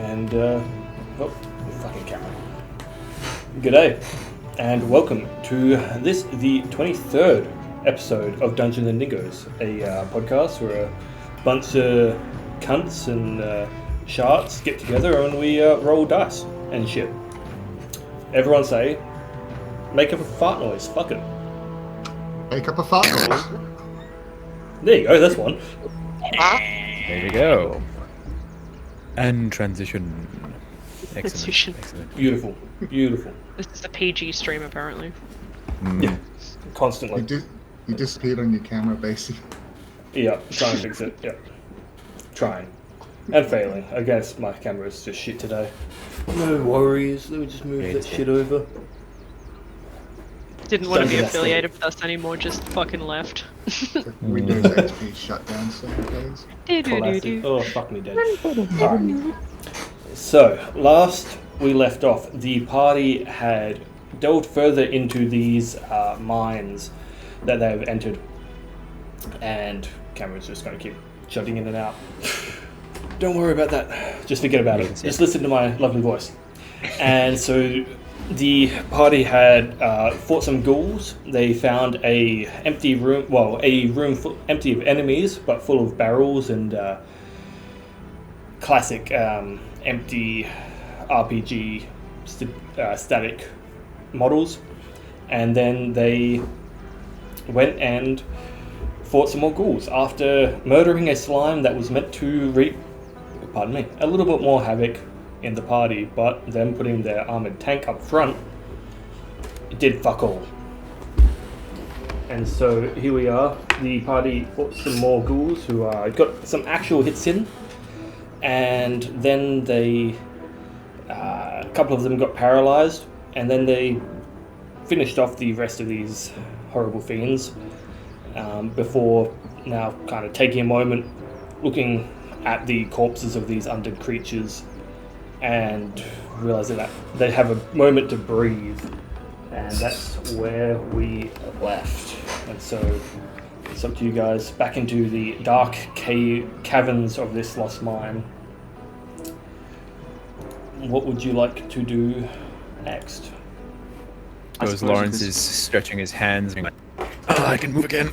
And, fucking camera. G'day, and welcome to this, the 23rd episode of Dungeons and Dingoes, a podcast where a bunch of cunts and sharks get together and we roll dice and shit. Everyone say, make up a fart noise, fuck it. Make up a fart noise. There you go, that's one. There you go. And transition. Transition. Excellent. Beautiful, beautiful. This is a PG stream, apparently. Yeah, constantly. You disappeared on your camera, basically. Yeah, trying to fix it, yeah. Trying. And failing. I guess my camera's just shit today. No worries, let me just move that shit over. Didn't want to be affiliated with us anymore, just fucking left. Windows XP shutdown certain days. Classic. Oh, fuck me dead. Alright. So, last we left off, the party had delved further into these mines that they've entered. And camera's just going to keep shutting in and out. Don't worry about that. Just forget about it. Just listen to my lovely voice. And so the party had fought some ghouls. They found a empty room, empty of enemies, but full of barrels and classic empty RPG static models. And then they went and fought some more ghouls after murdering a slime that was meant to reap, a little bit more havoc in the party, but them putting their armored tank up front, it did fuck all. And so here we are, the party fought some more ghouls who got some actual hits in, and then they, a couple of them got paralyzed, and then they finished off the rest of these horrible fiends, before now kind of taking a moment, looking at the corpses of these undead creatures and realizing that they have a moment to breathe, and that's where we left. And so it's up to you guys, back into the dark caverns of this lost mine. What would you like to do next? Because Lawrence is stretching his hands, being like, "Oh, I can move again."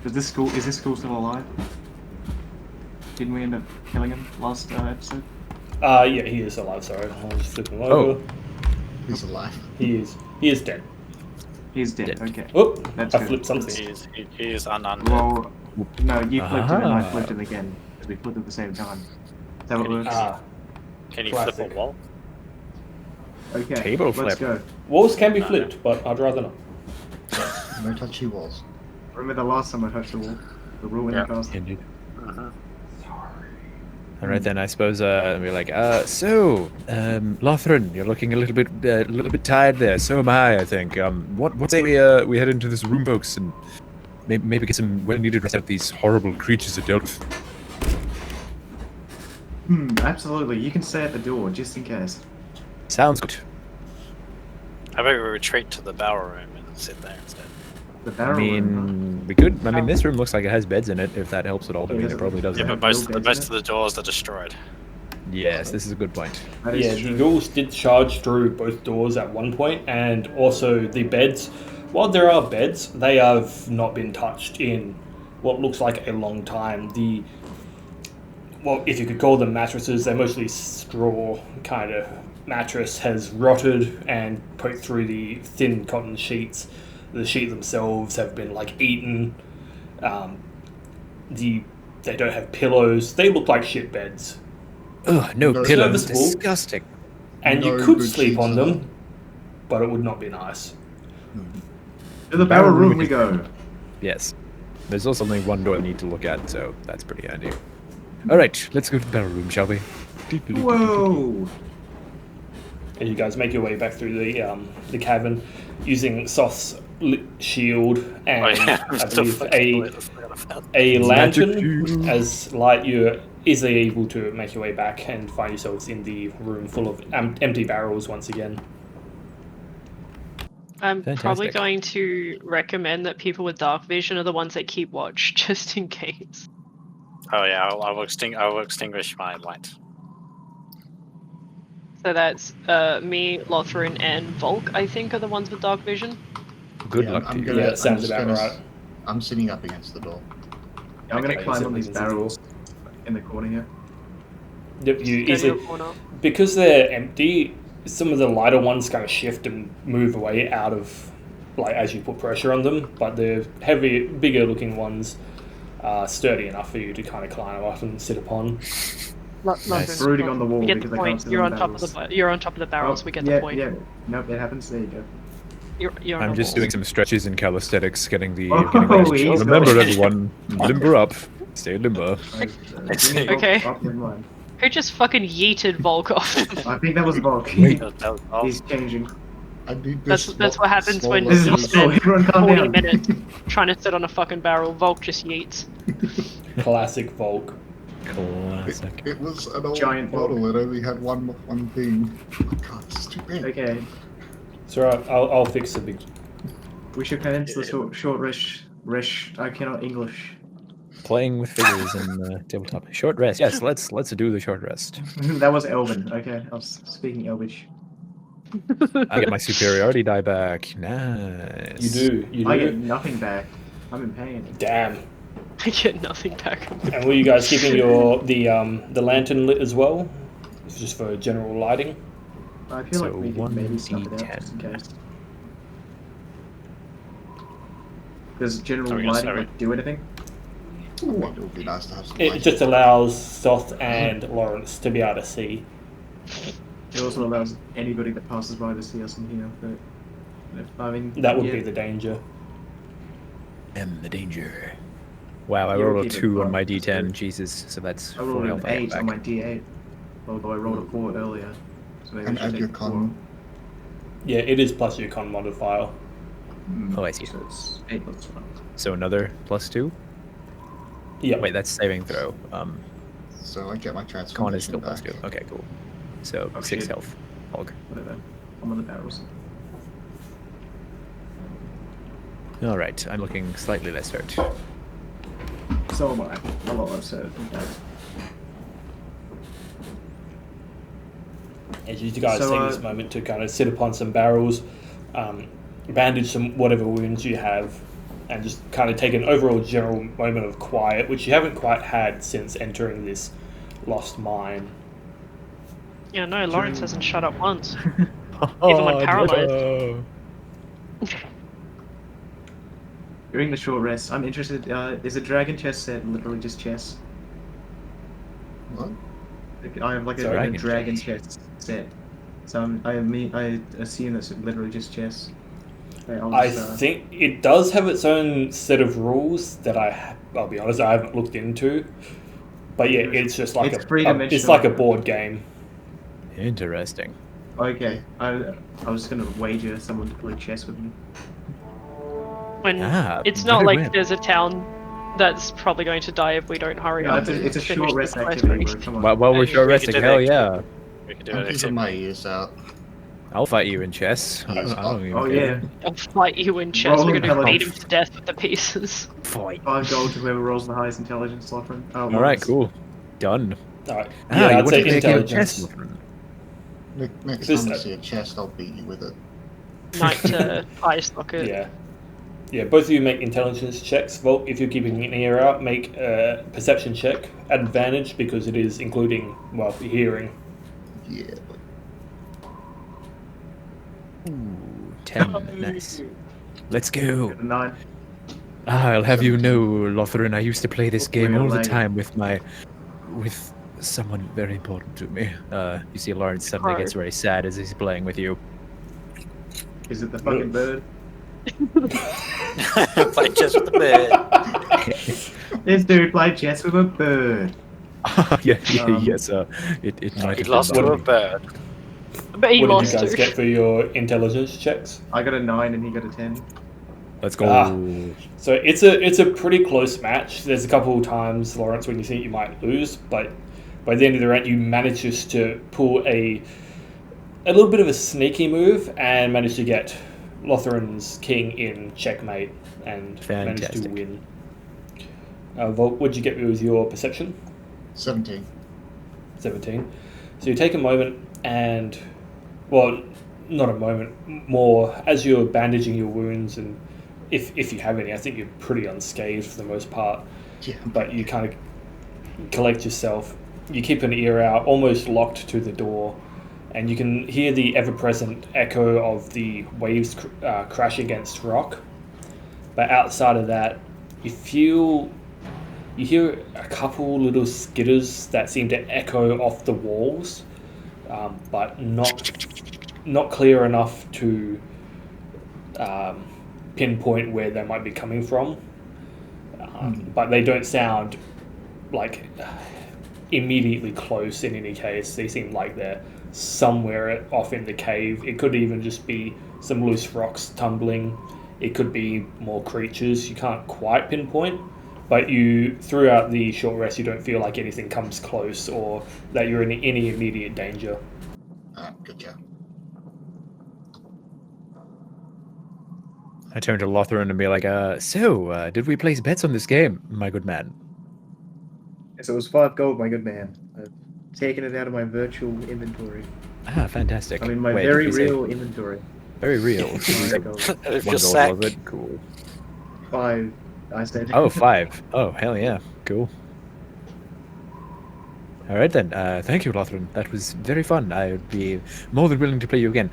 Is this school still alive? Didn't we end up killing him last episode? Yeah, he is alive, sorry. I'll just flip him over. He's alive. He is dead. He's dead, okay. Oh, That's I good. flipped something. He is undead. Well, no, you flipped him and I flipped him again, because we flipped at the same time. Is that what it works? Can you Classic. flip a wall? Okay, Table let's flip. go. Walls can be flipped, but I'd rather not. No touchy walls. Remember the last time I touched the wall? The rule in the cast? Indeed. Alright then, I suppose we're like, Lothran, you're looking a little bit tired there. So am I think. What say we head into this room, folks, and maybe get some well-needed rest out these horrible creatures that dealt with. Absolutely. You can stay at the door, just in case. Sounds good. How about we retreat to the bower room and sit there instead? The I barrel room, mean, we could. I mean, this room looks like it has beds in it. If that helps at all, I mean, it probably doesn't. Yeah, but most of the doors are destroyed. Yes, this is a good point. That is Yeah, true. the ghouls did charge through both doors at one point, and also the beds. While there are beds, they have not been touched in what looks like a long time. If you could call them mattresses, they're mostly straw kind of mattress, has rotted and poked through the thin cotton sheets. The sheets themselves have been eaten. They don't have pillows. They look like shit beds. Ugh, no No pillows. serviceable. Disgusting. And No you could good sleep sheets on as them, well. but it would not be nice. To the barrel room we go. Yes. There's also only one door I need to look at, so that's pretty handy. Alright, let's go to the barrel room, shall we? Whoa! And you guys make your way back through the cavern using Soth's shield and I believe a lantern as light. You're easily able to make your way back and find yourselves in the room full of empty barrels once again. I'm probably Fantastic. going to recommend that people with dark vision are the ones that keep watch, just in case. Oh yeah, I will extinguish my light. So that's me, Lothrin, and Volk, I think, are the ones with dark vision. Good Yeah, luck I'm to gonna, you. Yeah, I'm sounds just about gonna, right. I'm sitting up against the door. I'm gonna Okay, climb so on we these can see the barrels in the corner here. Yep, you Go to easily, your corner. because they're empty, some of the lighter ones kind of shift and move away out of, like, as you put pressure on them, but the heavy, bigger looking ones are sturdy enough for you to kind of climb up and sit upon. Nice. Brooding on the wall We get because the I can't point. sit You're on on the top of barrels. the. You're on top of the barrels. We get the point. Yeah, nope, it happens. There you go. You're on I'm the just wall. doing some stretches in calisthenics, getting the. Oh, getting the he's remember, going. everyone, limber up. Stay limber. Okay. Up in line. Who just fucking yeeted Volk off? I think that was Volk. Wait. He's changing. I need this. That's what happens when This you is slow. spend Everyone calm 40 down. minutes trying to sit on a fucking barrel. Volk just yeets. Classic Volk. Classic. It was an old Giant model. It only had one thing. Oh god, it's too big. Okay, So I'll fix the big. we should head into the short rest. I cannot English. Playing with figures in tabletop. Short rest. Yes, let's do the short rest. That was Elven. Okay, I was speaking Elvish. I get my superiority die back. Nice. You do. I get nothing back. I'm in pain. Damn. I get nothing back. And were you guys keeping the lantern lit as well? It's just for general lighting. I feel like So we could maybe snuff it 1d10. out just in case. Does general Sorry, lighting sorry. like, do anything? Ooh, it would be nice to have some It light. just allows Soth and Lawrence to be able to see. It also allows anybody that passes by to see us in here. But I mean, That would yeah. be the danger. Am the danger. Wow, I You rolled a keep it 2 on fun, my that's D10. good. Jesus, so that's I 4 rolled health an I have 8 on back. my D8, although I rolled a 4 earlier. So maybe And I should add your take con. Yeah, it is plus your con modifier. Oh, I see. 4. So it's 8 plus 1. So another +2? Yeah. Wait, that's saving throw. So I get my Con is transformation still back. +2. Okay, cool. So Oh, 6 shit. health. Hulk. Whatever. I'm on the barrels. Alright, I'm looking slightly less hurt. So am I. A lot less hurt. As you guys So, take this moment to kind of sit upon some barrels, bandage some whatever wounds you have, and just kind of take an overall general moment of quiet, which you haven't quite had since entering this lost mine. Yeah, no, Lawrence hasn't shut up once. Oh, Even when paralyzed. During the short rest, I'm interested. Is a dragon chess set literally just chess? What? Like, I have like a Dragon dragon chess set. So I assume that's literally just chess. Okay, I think it does have its own set of rules that I'll be honest, I haven't looked into. But yeah, it's just like It's it's three-dimensional. like a board game. Interesting. Okay, I was gonna wager someone to play chess with me. When it's not very like well. there's a town that's probably going to die if we don't hurry No, up. it's a and finish short the rest quest activity, race. bro. Come on. While we're We short could resting, do hell that. yeah. We could do I'm it. keeping my ears out. I'll fight you in chess. I don't even Oh care. yeah, I'll fight you in chess. Roll We're gonna beat intelligence. him to death with the pieces. Fight. 5 gold to whoever rolls the highest intelligence, Lothrin. Oh, Alright, Lawrence. cool. Done. Alright. Ah, Yeah, you I'd want say to play a game of intelligence. chess, Lothrin? Next This- time I see a chest, I'll beat you with it. Knight to ice socket. Yeah. Yeah, both of you make intelligence checks. Volk, if you're keeping an ear out, make a perception check. Advantage because it is including, well, hearing. Yeah. 10. Nice. Let's go. 9. I'll have you know, Lothrin, I used to play this game We're all the lagging. time with someone very important to me. You see Lawrence suddenly gets very sad as he's playing with you. Is it the fucking bird? Play chess with the bird. This dude played chess with a bird. Yeah, Um, yes, it might He have lost been to that. a bird. But he What lost did you guys to. get for your intelligence checks? I got a 9 and he got a 10. Let's go. Ah. So it's a pretty close match. There's a couple of times, Lawrence, when you think you might lose, but by the end of the round, you manage just to pull a little bit of a sneaky move and manage to get Lothrin's king in checkmate and manage to Fantastic. win. Volk, what'd you get with your perception? 17. 17. So you take a moment and, well, not a moment, more as you're bandaging your wounds, and if you have any, I think you're pretty unscathed for the most part, Yeah. but you kind of collect yourself. You keep an ear out, almost locked to the door, and you can hear the ever-present echo of the waves crash against rock. But outside of that, you hear a couple little skitters that seem to echo off the walls, but not clear enough to pinpoint where they might be coming from. But they don't sound like immediately close in any case. They seem like they're somewhere off in the cave. It could even just be some loose rocks tumbling. It could be more creatures. You can't quite pinpoint, but throughout the short rest, you don't feel like anything comes close or that you're in any immediate danger. Good job. I turn to Lothran and be like, so, did we place bets on this game, my good man? Yes, it was 5 gold, my good man. I've taken it out of my virtual inventory. Ah, fantastic. I mean, my Wait, very did you say- real inventory. Very real. 5 gold. If One you're gold, sack, was it? Cool. 5, I said. Oh, 5. Oh, hell yeah. Cool. All right then. Thank you, Lothran. That was very fun. I would be more than willing to play you again.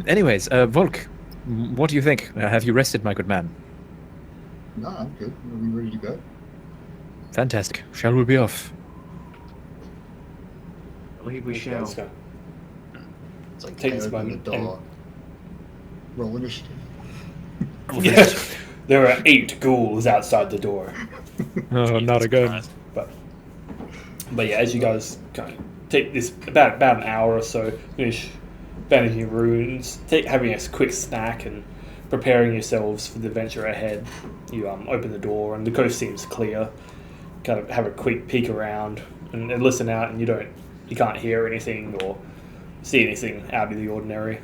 Anyways, Volk, what do you think? Have you rested, my good man? No, I'm good. Are we ready to go? Fantastic. Shall we be off? I believe we shall. Let's go. It's like Take this open the moment door. Roll initiative. Yeah. There are 8 ghouls outside the door. Oh, not again. But yeah, as you guys kind of take this about an hour or so, finish bandaging your wounds, having a quick snack and preparing yourselves for the venture ahead, you open the door and the coast seems clear. Kind of have a quick peek around and listen out, and you can't hear anything or see anything out of the ordinary.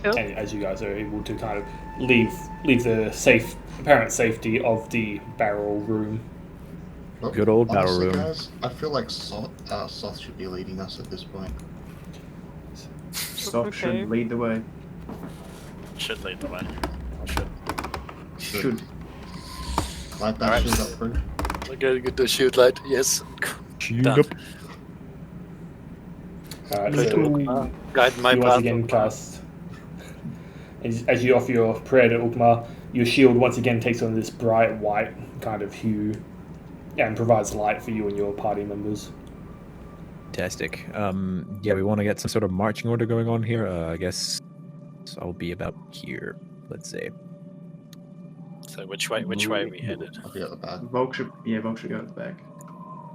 Cool. And as you guys are able to kind of leave the apparent safety of the barrel room. Look, Good old barrel honestly, room. Guys, I feel like Soth should be leading us at this point. Stop Okay. should lead the way. should lead the way. I should. Should. Light that Alright. shield up, bro. I'm gonna get the shield light. Yes. Shield Done. up. Alright, Good. so Guide my you once path. again cast. As you offer your prayer to Ukma, your shield once again takes on this bright white kind of hue and provides light for you and your party members. Fantastic. Yeah, we want to get some sort of marching order going on here. I guess I'll be about here, let's say. So which way are we headed? I'll be at the back. Volk should go at the back.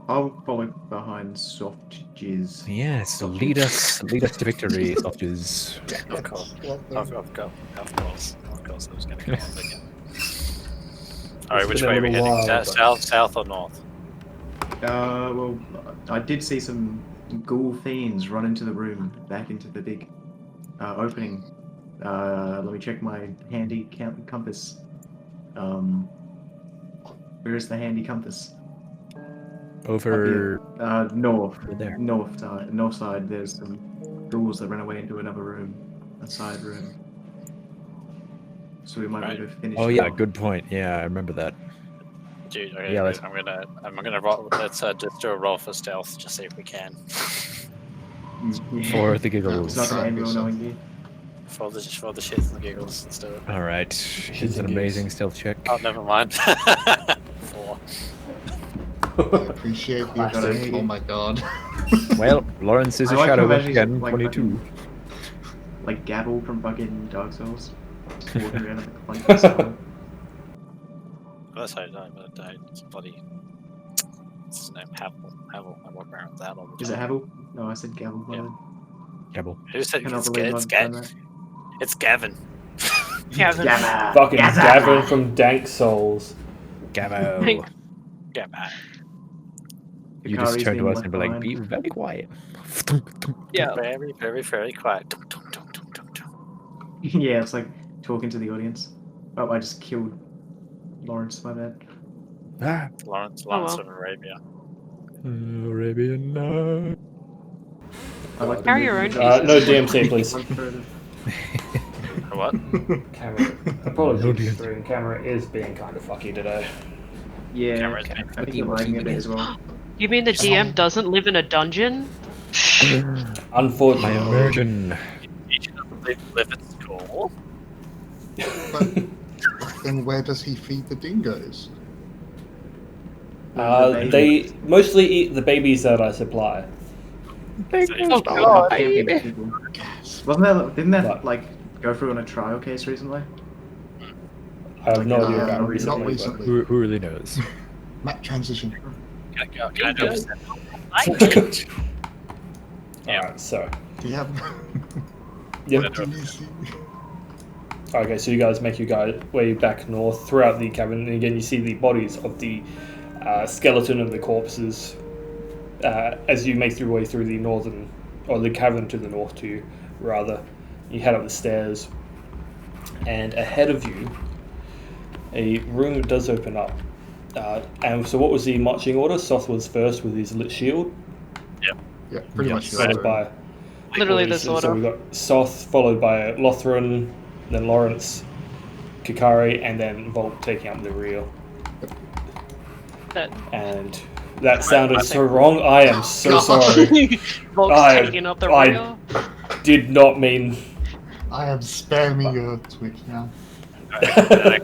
I'll follow behind Soft Jizz. Yes, lead us to victory, sausages. Of course. Of course. I was gonna go on again. Alright, which been a way are we little heading? while, South or north? Well, I did see some ghoul fiends run into the room, back into the big opening. Let me check my handy compass. Where is the handy compass? Over North. over there. North side. There's some ghouls that ran away into another room, a side room. So we might be able to finish. Oh it yeah, off. good point. Yeah, I remember that. Dude, okay, Yeah, let's- I'm gonna roll. Let's just do a roll for stealth, just see if we can. Yeah. For the It's giggles. not going to end well knowing you. For the shits and the giggles, let's do it. All right, it's an and amazing gigs. stealth check. Oh, never mind. 4. I appreciate the Classic. update. Oh my god. Well, Lawrence is I a like shadow to once imagine, again. like, 22. Like Gabble from fucking Dark Souls. Just walking around with a clank of stone. Let's hope no, but bloody. What's his name? Havel. I walk around with that all the time. Is it Havel? No, I said Gabble. Yeah. Gabble. Who said Cannot it's, believe it's, I've done that. it's Gavin? Gavin. Gabba! Fucking Gabba! Gavin from Dank Souls. Gabbo. Gavin. You just Hikari's turn to being us and be left like, be behind. very quiet. Yeah. Very, very, very quiet. Tum, tum, tum, tum, tum, tum. Yeah, it's like talking to the audience. Oh, I just killed Lawrence. My bad. Ah, Lawrence well. of Arabia. Arabian Night. I like the Carry your movie own with no the- DMC, please. One third of- What? Camera. No Apologies, DMC. stream camera is being kind of fucky today. Yeah, Camera's I being think you're lagging a bit as well. You mean the GM doesn't live in a dungeon? My Unfortunately. immersion. You should live at school. But then where does he feed the dingoes? The They mostly eat the babies that I supply. Oh god. Gas. Didn't that What? like go through on a trial case recently? I have no idea Not about recently. Not but- recently. Who really knows? Map transition. Can I do a Alright, so. Do you have? Yep. What do you see? Okay, so you guys make your way back north throughout the cavern, and again you see the bodies of the skeleton and the corpses as you make your way through the northern, or the cavern to the north to you, rather. You head up the stairs, and ahead of you, a room does open up. And so what was the marching order? Soth was first with his lit shield, Yeah, pretty Yes. much. followed by... Literally this So order. we got Soth, followed by Lothran, then Lawrence, Kikari, and then Volk taking up the rear. That And that sounded so wrong. I am so sorry. Volk's I- taking up the I- rear. Did not mean... I am spamming your Twitch now. I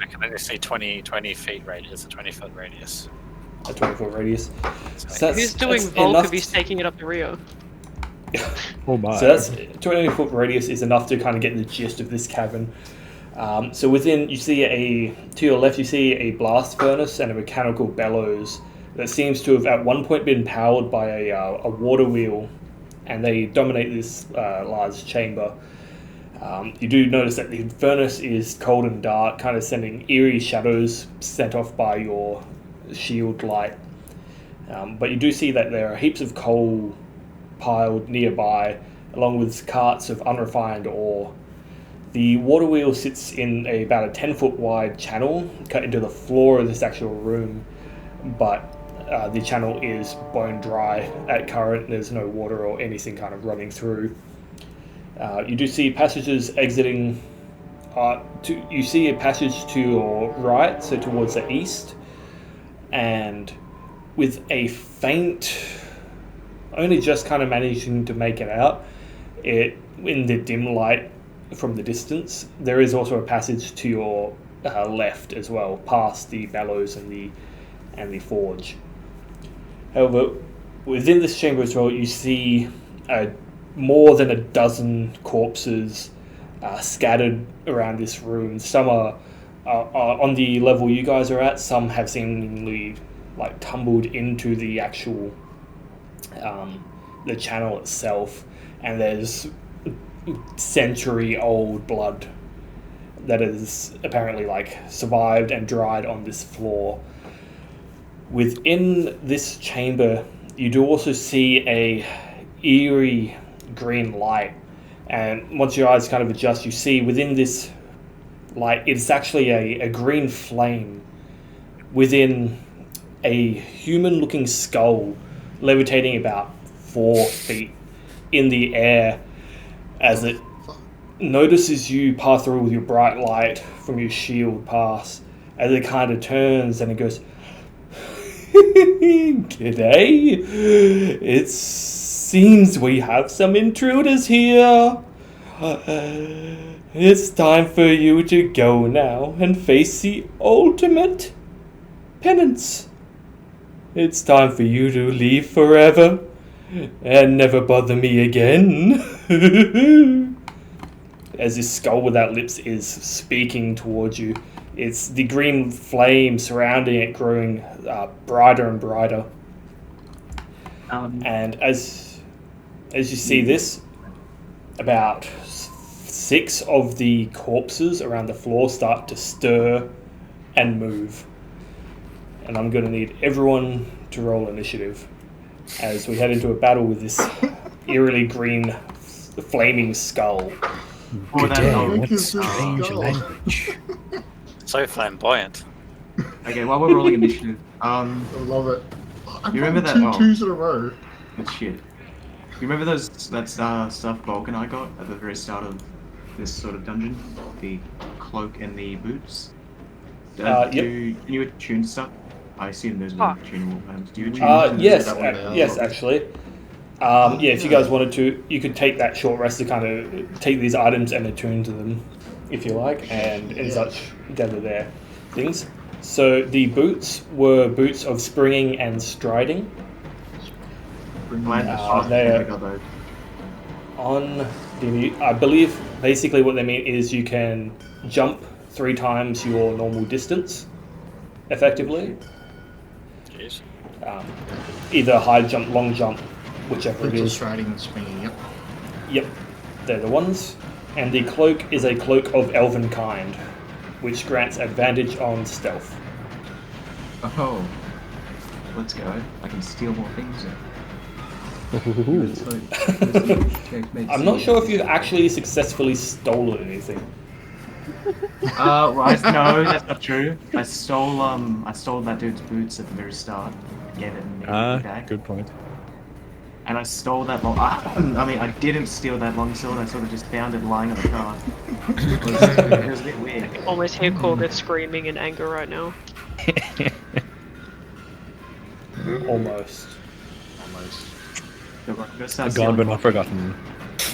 can only see 20 feet radius, a 20-foot radius. a 24 radius. So So Who's doing that's Volk enough if he's taking it up the rear? Oh my. So that's 20-foot radius is enough to kind of get the gist of this cavern. So within, you see to your left, you see a blast furnace and a mechanical bellows that seems to have at one point been powered by a water wheel, and they dominate this large chamber. You do notice that the furnace is cold and dark, kind of sending eerie shadows sent off by your shield light. But you do see that there are heaps of coal piled nearby, along with carts of unrefined ore. The water wheel sits in about a 10-foot wide channel cut into the floor of this actual room, but the channel is bone dry at current. There's no water or anything kind of running through. You do see passages exiting. You see a passage to your right, so towards the east, and with a faint, only just kind of managing to make it out, in the dim light from the distance, there is also a passage to your left as well, past the bellows and the forge. However, within this chamber as well, you see more than a dozen corpses scattered around this room. Some are on the level you guys are at. Some have seemingly like tumbled into the actual the channel itself, and there's century-old blood that has apparently like survived and dried on this floor. Within this chamber, you do also see a eerie green light, and once your eyes kind of adjust, you see within this light it's actually a green flame within a human looking skull levitating about 4 feet in the air as it notices you pass through with your bright light from your shield pass, as it kind of turns and it goes, "G'day, it seems we have some intruders here. It's time for you to go now and face the ultimate penance. It's time for you to leave forever and never bother me again." As this skull without lips is speaking towards you, it's the green flame surrounding it growing brighter and brighter. And as you see this, about 6 of the corpses around the floor start to stir and move. And I'm going to need everyone to roll initiative as we head into a battle with this eerily green flaming skull. Oh, Good that- day. oh, What this is strange dull. language. So flamboyant. Okay, while we're rolling initiative, I love it. I You remember got that- two oh. twos in a row. good shit. You remember that stuff Bulk and I got at the very start of this sort of dungeon? The cloak and the boots? Yep. Can you attune stuff? I assume those Ah. are tunable items. Do you attune can Yes, do that one now. yes, actually. Yeah, if you guys wanted to, you could take that short rest to kind of take these items and attune to them, if you like, and such gather their things. So the boots were boots of springing and striding. Glad they're- I got those. On the, I believe basically what they mean is you can jump 3 times your normal distance, effectively. Jeez. Either high jump, long jump, whichever it Boots are is. striding and swinging, yep. Yep, they're the ones. And the cloak is a cloak of elven kind, which grants advantage on stealth. Oh. Let's go. I can steal more things. I'm not sure if you've actually successfully stolen anything. Well, no, that's not true. I stole that dude's boots at the very start. Gave it an back. Good point. And I stole that long. I mean, I didn't steal that longsword. I sort of just found it lying on the cart. It was a bit weird. Almost hear Corgid screaming in anger right now. Almost. Everyone, go start God, stealing but not pockets. forgotten.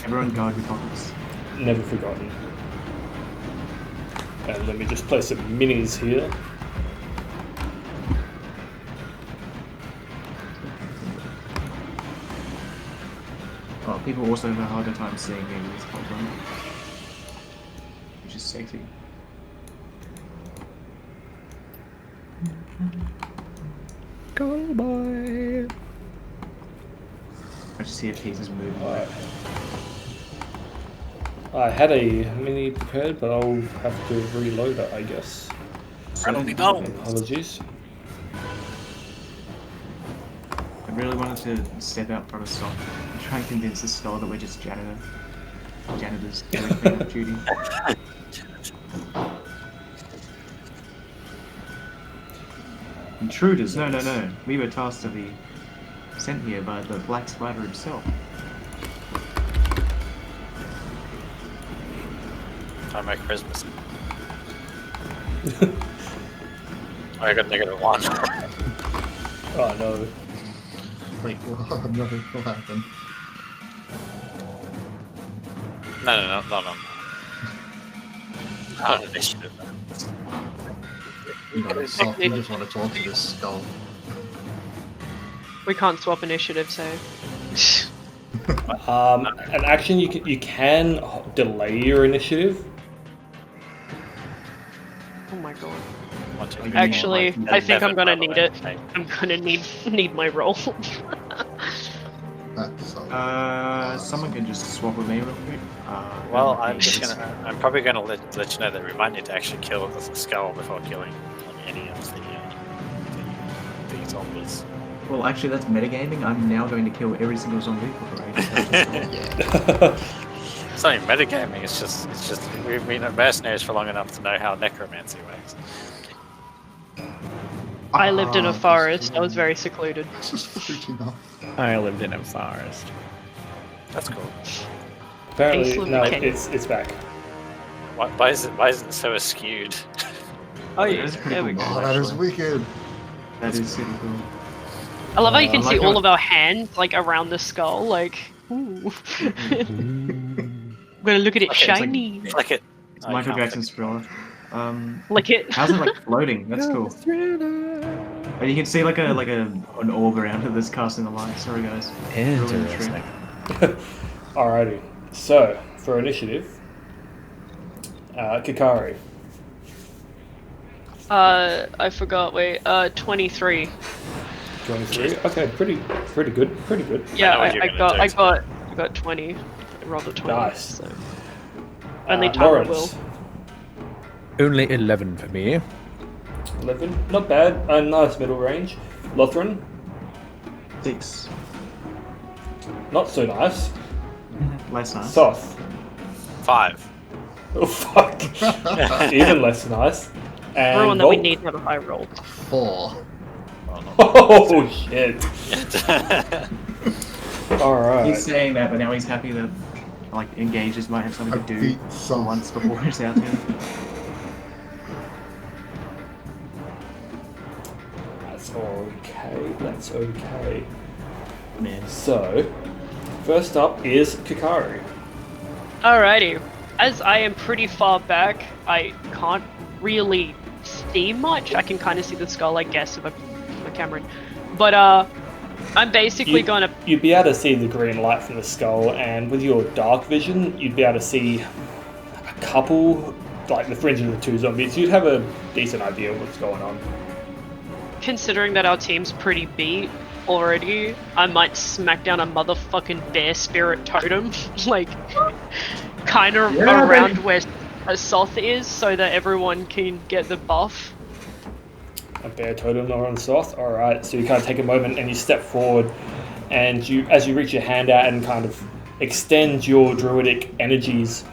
Everyone guard your pockets. Never forgotten. And let me just place some minis here. Oh, people also have a harder time seeing me with this problem. Which is sexy. Go boy. I just see a pieces moving. Alright. I had a mini prepared, but I'll have to reload it, I guess. Rattle me bones. Apologies. I really wanted to step out front of Stock and try and convince the store that we're just janitors doing cleanup duty. Intruders? No. We were tasked to be sent here by the Black Spider himself. Time make Christmas. I got -1. Oh no. Wait, no, what happened? No. Not initiative. You just want to talk to this skull. We can't swap initiative, so. An action you can delay your initiative. Oh my god. One, two, Like, three, Actually, four, I think I'm gonna by the need way. it. Okay. I'm gonna need my roll. That's Someone can just swap with me real quick. Well, I'm probably gonna let you know that we might need to actually kill the skull before killing any of the zombies. Well, actually, that's metagaming. I'm now going to kill every single zombie before I It's not even metagaming. It's just we've been mercenaries for long enough to know how necromancy works. I lived in a forest. I was very secluded. This is freaking off. I lived in a forest. That's cool. Apparently, Excellent no, mechanics. it's back. Why is it so askewed? Oh That yeah, is pretty there we cool. go. Oh, that is wicked. That is super cool. I love how you can I see like all how- of our hands like around the skull. Like, ooh. I'm gonna look at it Okay, it's like- shiny. Like it. It's Michael Jackson's Thriller. Lick it. How's it like floating? That's cool. And you can see like an orb around it that's casting the light. Sorry guys. Ruining the Interesting. trick. Alrighty. So for initiative, Kikari. I forgot. Wait. 23. 23. Okay, pretty good. Pretty good. Yeah, know what you're I gonna do, got 20. I rolled a 20. Nice. So. Only time I will. Lawrence. Only 11 for me. 11. Not bad. A nice middle range. Lothran. 6. Not so nice. Less nice. Soth. 5. Oh fuck! Even less nice. And Everyone that we Volk. need to have a high roll. 4. Oh shit! All right. He's saying that, but now he's happy that like engages might have something I to do beat for some. once before it's out here. That's okay. That's okay. Man. So, first up is Kikaru. Alrighty. As I am pretty far back, I can't really see much. I can kind of see the skull, I guess, if I put my camera in. But I'm basically gonna. You'd be able to see the green light from the skull, and with your dark vision, you'd be able to see a couple, like the fringe of the 2 zombies. You'd have a decent idea of what's going on. Considering that our team's pretty beat already, I might smack down a motherfucking bear spirit totem, like, kind of around where a Soth is, so that everyone can get the buff. A bear totem or on Soth. All right, so you kind of take a moment and you step forward, and you, as you reach your hand out and kind of extend your druidic energies,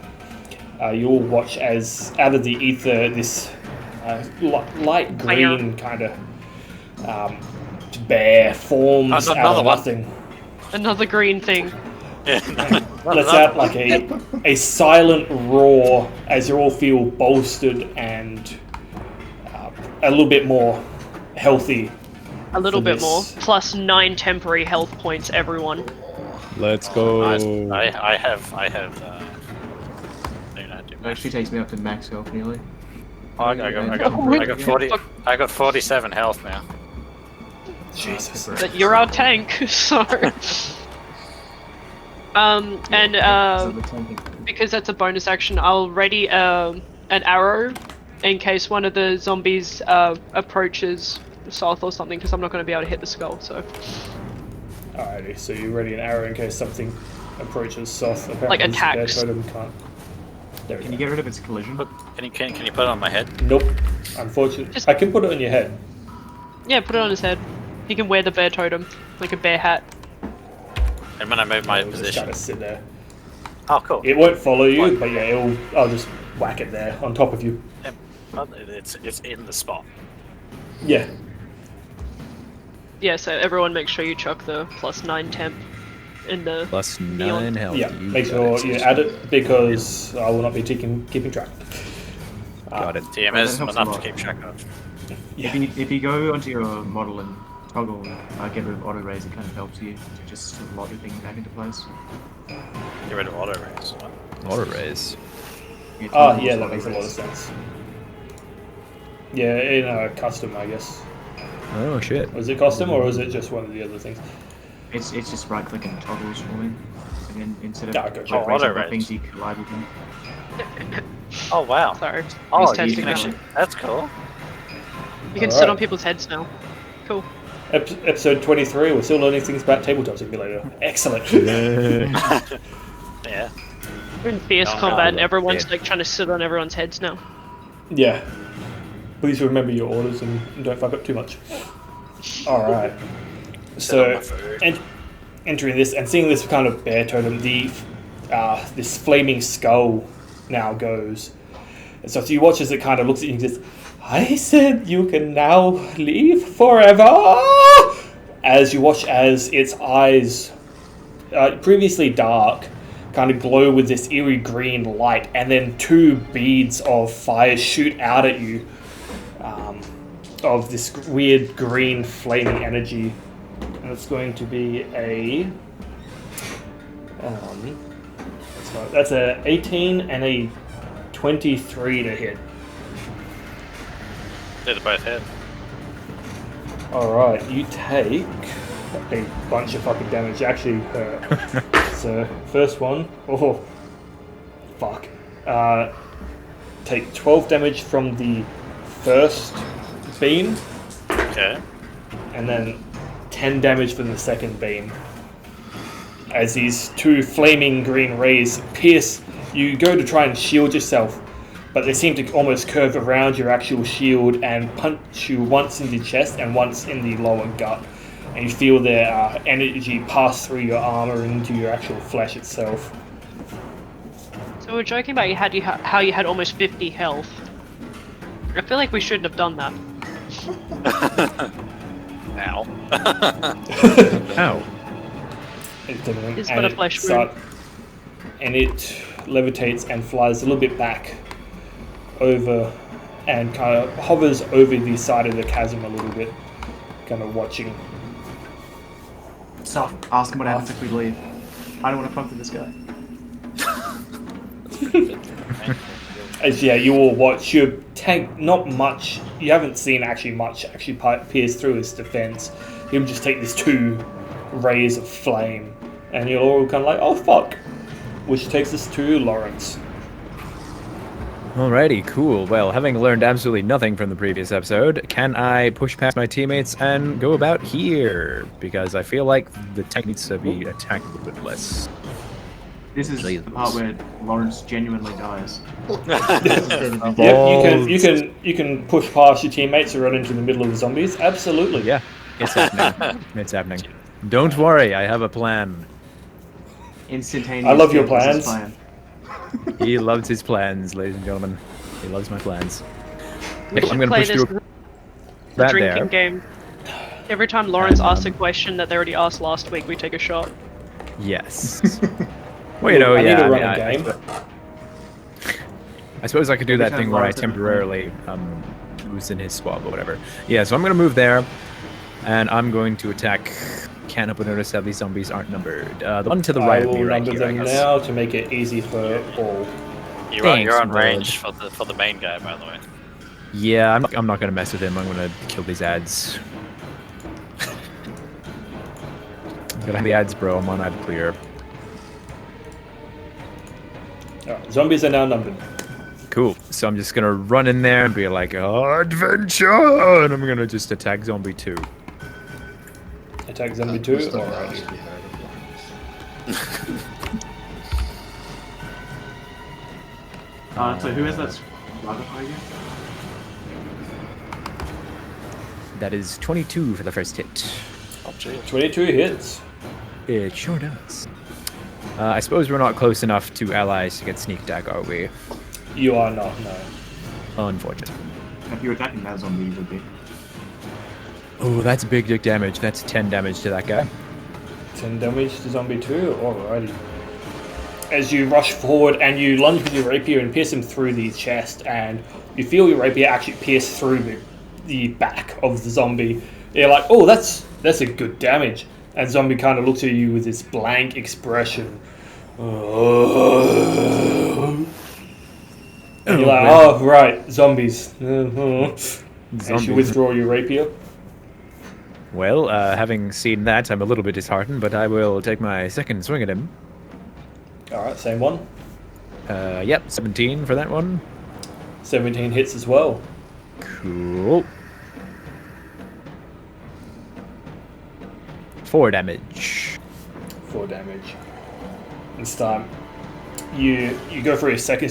you'll watch as out of the ether this light green kind of bear forms out Another of one. nothing. Another green thing. Lets out like a silent roar as you all feel bolstered and a little bit more healthy. A little for bit this. more. Plus 9 temporary health points, everyone. Let's go. I have. Thing I do. It actually takes me up to max health nearly. I got 40. I got 47 health now. Jesus. But you're our tank, so. Because that's a bonus action, I'll ready an arrow in case one of the zombies approaches Soth or something, because I'm not going to be able to hit the skull. So. Alrighty, so you're ready an arrow in case something approaches Soth. Apparently Like this bear attacks. totem can't. There we Can go. you get rid of its collision? Can you put it on my head? Nope. Unfortunately, I can put it on your head. Yeah, put it on his head. He can wear the bear totem, like a bear hat. And when I move my It'll just position. kind of sit there. Oh, cool. It won't follow you, but yeah, I'll just whack it there on top of you. It's in the spot. Yeah. Yeah, so everyone make sure you chuck the plus 9 temp in the Plus 9 beyond. health. Yeah. You Make got sure it. you add it because I will not be keeping track. Got it. TMS helps enough a to lot. keep track of. Yeah. If you go onto your model and toggle get rid of auto raise, it kind of helps you to just lock everything back into place. Get rid of auto raise. Auto raise. Yeah, that makes a lot of sense. Yeah, in custom, I guess. Oh shit. Was it custom or was it just one of the other things? It's just right click and toggles for me. And then instead of Ah, gotcha. like, raising Auto raise. things, you collide with them. Oh wow. Sorry. Oh, He's you testing can now. actually. That's cool. You can sit Alright. on people's heads now. Cool. Episode 23, we're still learning things about Tabletop Simulator. Excellent. Yeah. We're in fierce Oh, combat and no. everyone's Yeah. like trying to sit on everyone's heads now. Yeah. Please remember your orders and don't fuck up too much. Alright. So, my food. entering this and seeing this kind of bear totem, this flaming skull now goes. And so you watch as it kind of looks at you and says, I said you can now leave forever! As you watch as its eyes, previously dark, kind of glow with this eerie green light, and then 2 beads of fire shoot out at you of this weird green flaming energy. And it's going to be a... that's a 18 and a 23 to hit. They're both hit. Alright, you take a bunch of fucking damage. Actually hurt. So, first one. Oh, fuck. Take 12 damage from the first beam, Okay. and then 10 damage from the second beam. As these 2 flaming green rays pierce, you go to try and shield yourself, but they seem to almost curve around your actual shield and punch you once in the chest and once in the lower gut. And you feel their energy pass through your armor into your actual flesh itself. So So we're joking about how you had almost 50 health. I feel like we shouldn't have done that. Now. Ow. It's got a flesh wound. And it levitates and flies a little bit back over and kind of hovers over the side of the chasm a little bit, kind of watching. So, ask him what happens if we leave. I don't want to fuck with this guy. As you all watch, your tank, not much, you haven't seen much pierce through his defense. He'll just take these 2 rays of flame, and you're all kind of like, oh fuck. Which takes us to Lawrence. Alrighty, cool. Well, having learned absolutely nothing from the previous episode, can I push past my teammates and go about here? Because I feel like the tank needs to be attacked a little bit less. This is the part where Lawrence genuinely dies. Yep, you can push past your teammates and run into the middle of the zombies. Absolutely. Yeah, it's happening. It's happening. Don't worry, I have a plan. Instantaneous. I love your death is his plans. plan. He loves his plans, ladies and gentlemen. He loves my plans. We should I'm gonna play push this through the that drinking there. game. Every time Lawrence And, asks a question that they already asked last week, we take a shot. Yes. Well, you know, I need yeah. to run I a mean, game. I suppose I could do that Every thing time where I Lawrence has a plan. temporarily loosen his swab or whatever. Yeah, so I'm gonna move there, and I'm going to attack. Can't help but notice how these zombies aren't numbered. The one to the right I of me will right number here, I them guess. now to make it easy for all. You're Thanks, on bud. range for the main guy, by the way. Yeah, I'm not gonna mess with him. I'm gonna kill these ads. I'm gonna have the ads, bro. I'm on ad clear. Alright, zombies are now numbered. Cool. So I'm just gonna run in there and be like, oh, adventure! And I'm gonna just attack zombie 2. Attack zombie 2. Must have Alright. actually heard of Lawrence. So who has that Ragapie again? That is 22 for the first hit. 22 hits. It sure does. I suppose we're not close enough to allies to get sneak attack, are we? You are not, no. Unfortunate. If you're attacking that zombie, you would be. Oh, that's big dick damage. That's 10 damage to that guy. 10 damage to zombie 2. Alrighty. As you rush forward and you lunge with your rapier and pierce him through the chest, and you feel your rapier actually pierce through the back of the zombie. You're like, oh, that's a good damage. And zombie kind of looks at you with this blank expression. And you're like, oh, right, zombies. As you withdraw your rapier. Well, having seen that, I'm a little bit disheartened, but I will take my second swing at him. Alright, same one. Yep, 17 for that one. 17 hits as well. Cool. 4 damage. 4 damage. This time, you go for a second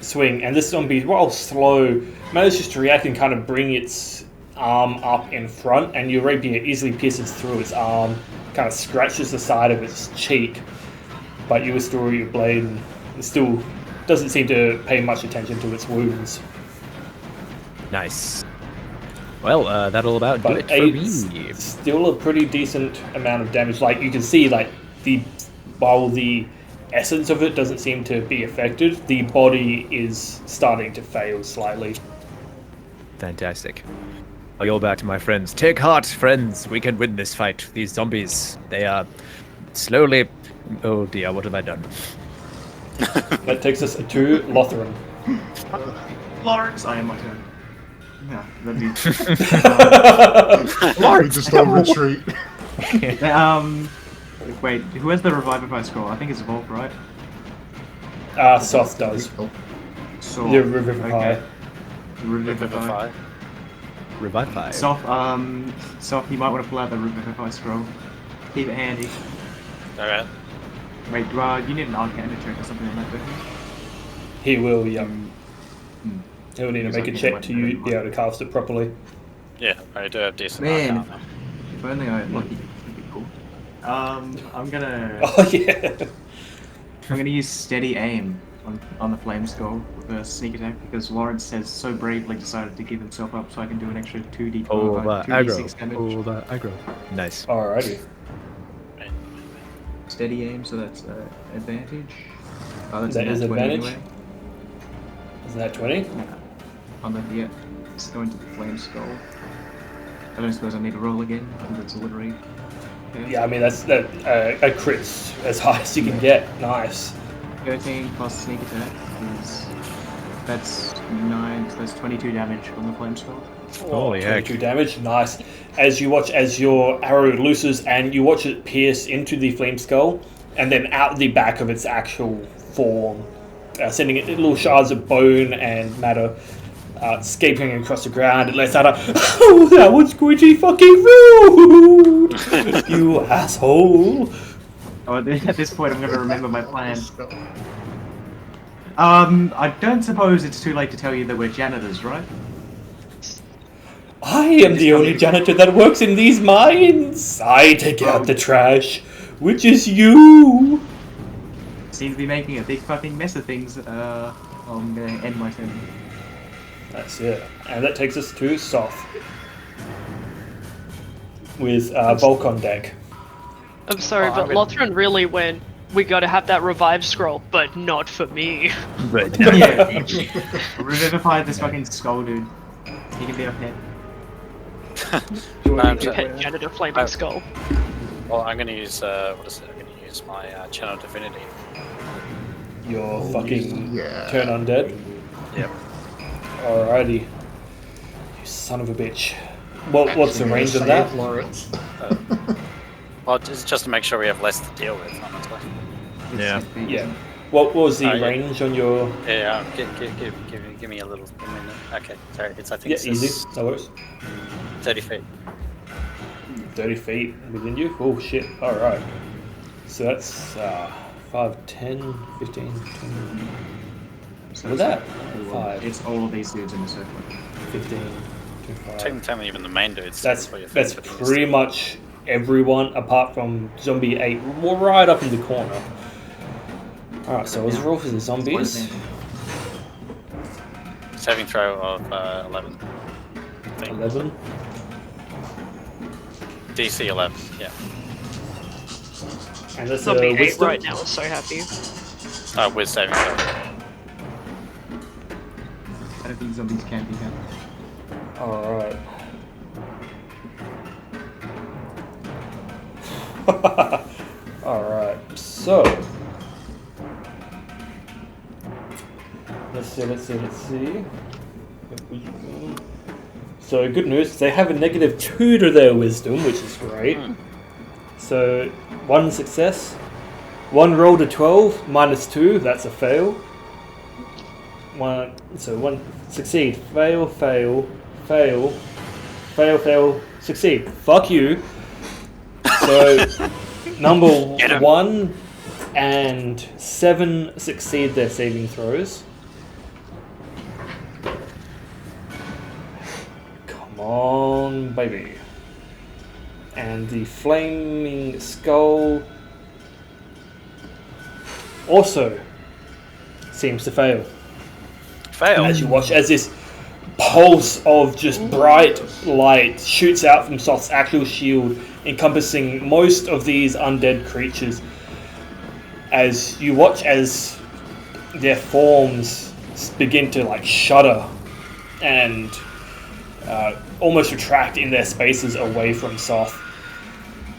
swing, and this zombie, while slow, manages to react and kind of bring its arm up in front, and your rapier easily pierces through its arm, kind of scratches the side of its cheek, but you withdraw your blade, and it still doesn't seem to pay much attention to its wounds. Nice. Well, that'll about do But it for me. 8's still a pretty decent amount of damage. Like, you can see, like, while the essence of it doesn't seem to be affected, the body is starting to fail slightly. Fantastic. I'll yell back to my friends. Take heart, friends. We can win this fight. These zombies, they are slowly... Oh dear, what have I done? That takes us to Lothran. Lawrence! I am my turn. Yeah, that'd be... We just all retreat. Wait, who has the Revivify scroll? I think it's Volk, right? Soth does. So, The Revivify. okay. Revivify. Revivify. Soft, you might want to pull out the Revivify scroll. Keep it handy. Alright. Wait, you need an Arcana check or something on that, don't you? He will, yeah. He'll need to Because make I a think check it to might be be able to cast it properly. Yeah, I do have decent Man. arcana. If only I had lucky. That'd be cool. I'm gonna... Oh, yeah. I'm gonna use steady aim on the flame skull with a sneak attack because Lawrence has so bravely decided to give himself up so I can do an extra 2d12 Pull that 2d6 aggro. damage. Pull that aggro. Nice. Alrighty. Steady aim, so that's advantage. Oh, that's That a is nat 20 advantage? anyway. Isn't that 20? On the let's go into the flame skull. I don't suppose I need to roll again because it's literally. Yeah, I mean, that's a crit's as high as you can get. Nice. 13 plus sneak attack is. That's 9, so that's 22 damage on the flame skull. Holy heck. 22 damage. Nice. As you watch as your arrow looses and you watch it pierce into the flame skull and then out the back of its actual form, sending it little shards of bone and matter escaping across the ground. It lets out a, "Oh, that was pretty fucking rude, you asshole." Oh, at this point, I'm going to remember my plan. I don't suppose it's too late to tell you that we're janitors, right? I am the only janitor that works in these mines. I take out the trash, which is you. Seem to be making a big fucking mess of things. I'm going to end my turn. That's it. And that takes us to Soth. With Volk on deck. I'm sorry, but Lothran really went, we gotta have that revive scroll, but not for me. But Yeah. Revivify this fucking skull, dude. He can be our pet. Pet janitor flaming skull. Well, I'm gonna use what is it? I'm gonna use my channel divinity. Your fucking yeah. turn undead. Yep. Alrighty. You son of a bitch. What's the range of that? Lawrence. Well, just to make sure we have less to deal with, honestly. Yeah. Yeah. What was the Yeah. range on your... Yeah, give me a little minute. Okay, sorry, I think Yeah, it's easy. No worries. 30 feet. 30 feet within you? Oh shit. Alright. So that's 5, 10, 15, 20... So What's it's that? all- 5, It's all of these dudes in the circle. 15, 25... Technically, even the main dudes. That's what you're that's thinking. pretty much everyone apart from Zombie 8, right up in the corner. Alright, so let's roll for the zombies. Saving throw of 11. 11. DC 11, yeah. And that's Zombie 8 wisdom. right now is so happy. With saving throw. I don't think zombies can be happy. Alright. Alright, so let's see. So good news, they have a -2 to their wisdom, which is great. So 1 success, 1 roll to 12, -2, that's a fail. 1 succeed, fail, fail, fail, fail, fail, succeed. Fuck you. So number 1 and 7 succeed their saving throws. Come on, baby. And the flaming skull also seems to fail. Fail. As you watch as this pulse of just bright light shoots out from Soth's actual shield, encompassing most of these undead creatures. As you watch as their forms begin to like shudder and almost retract in their spaces away from Soth.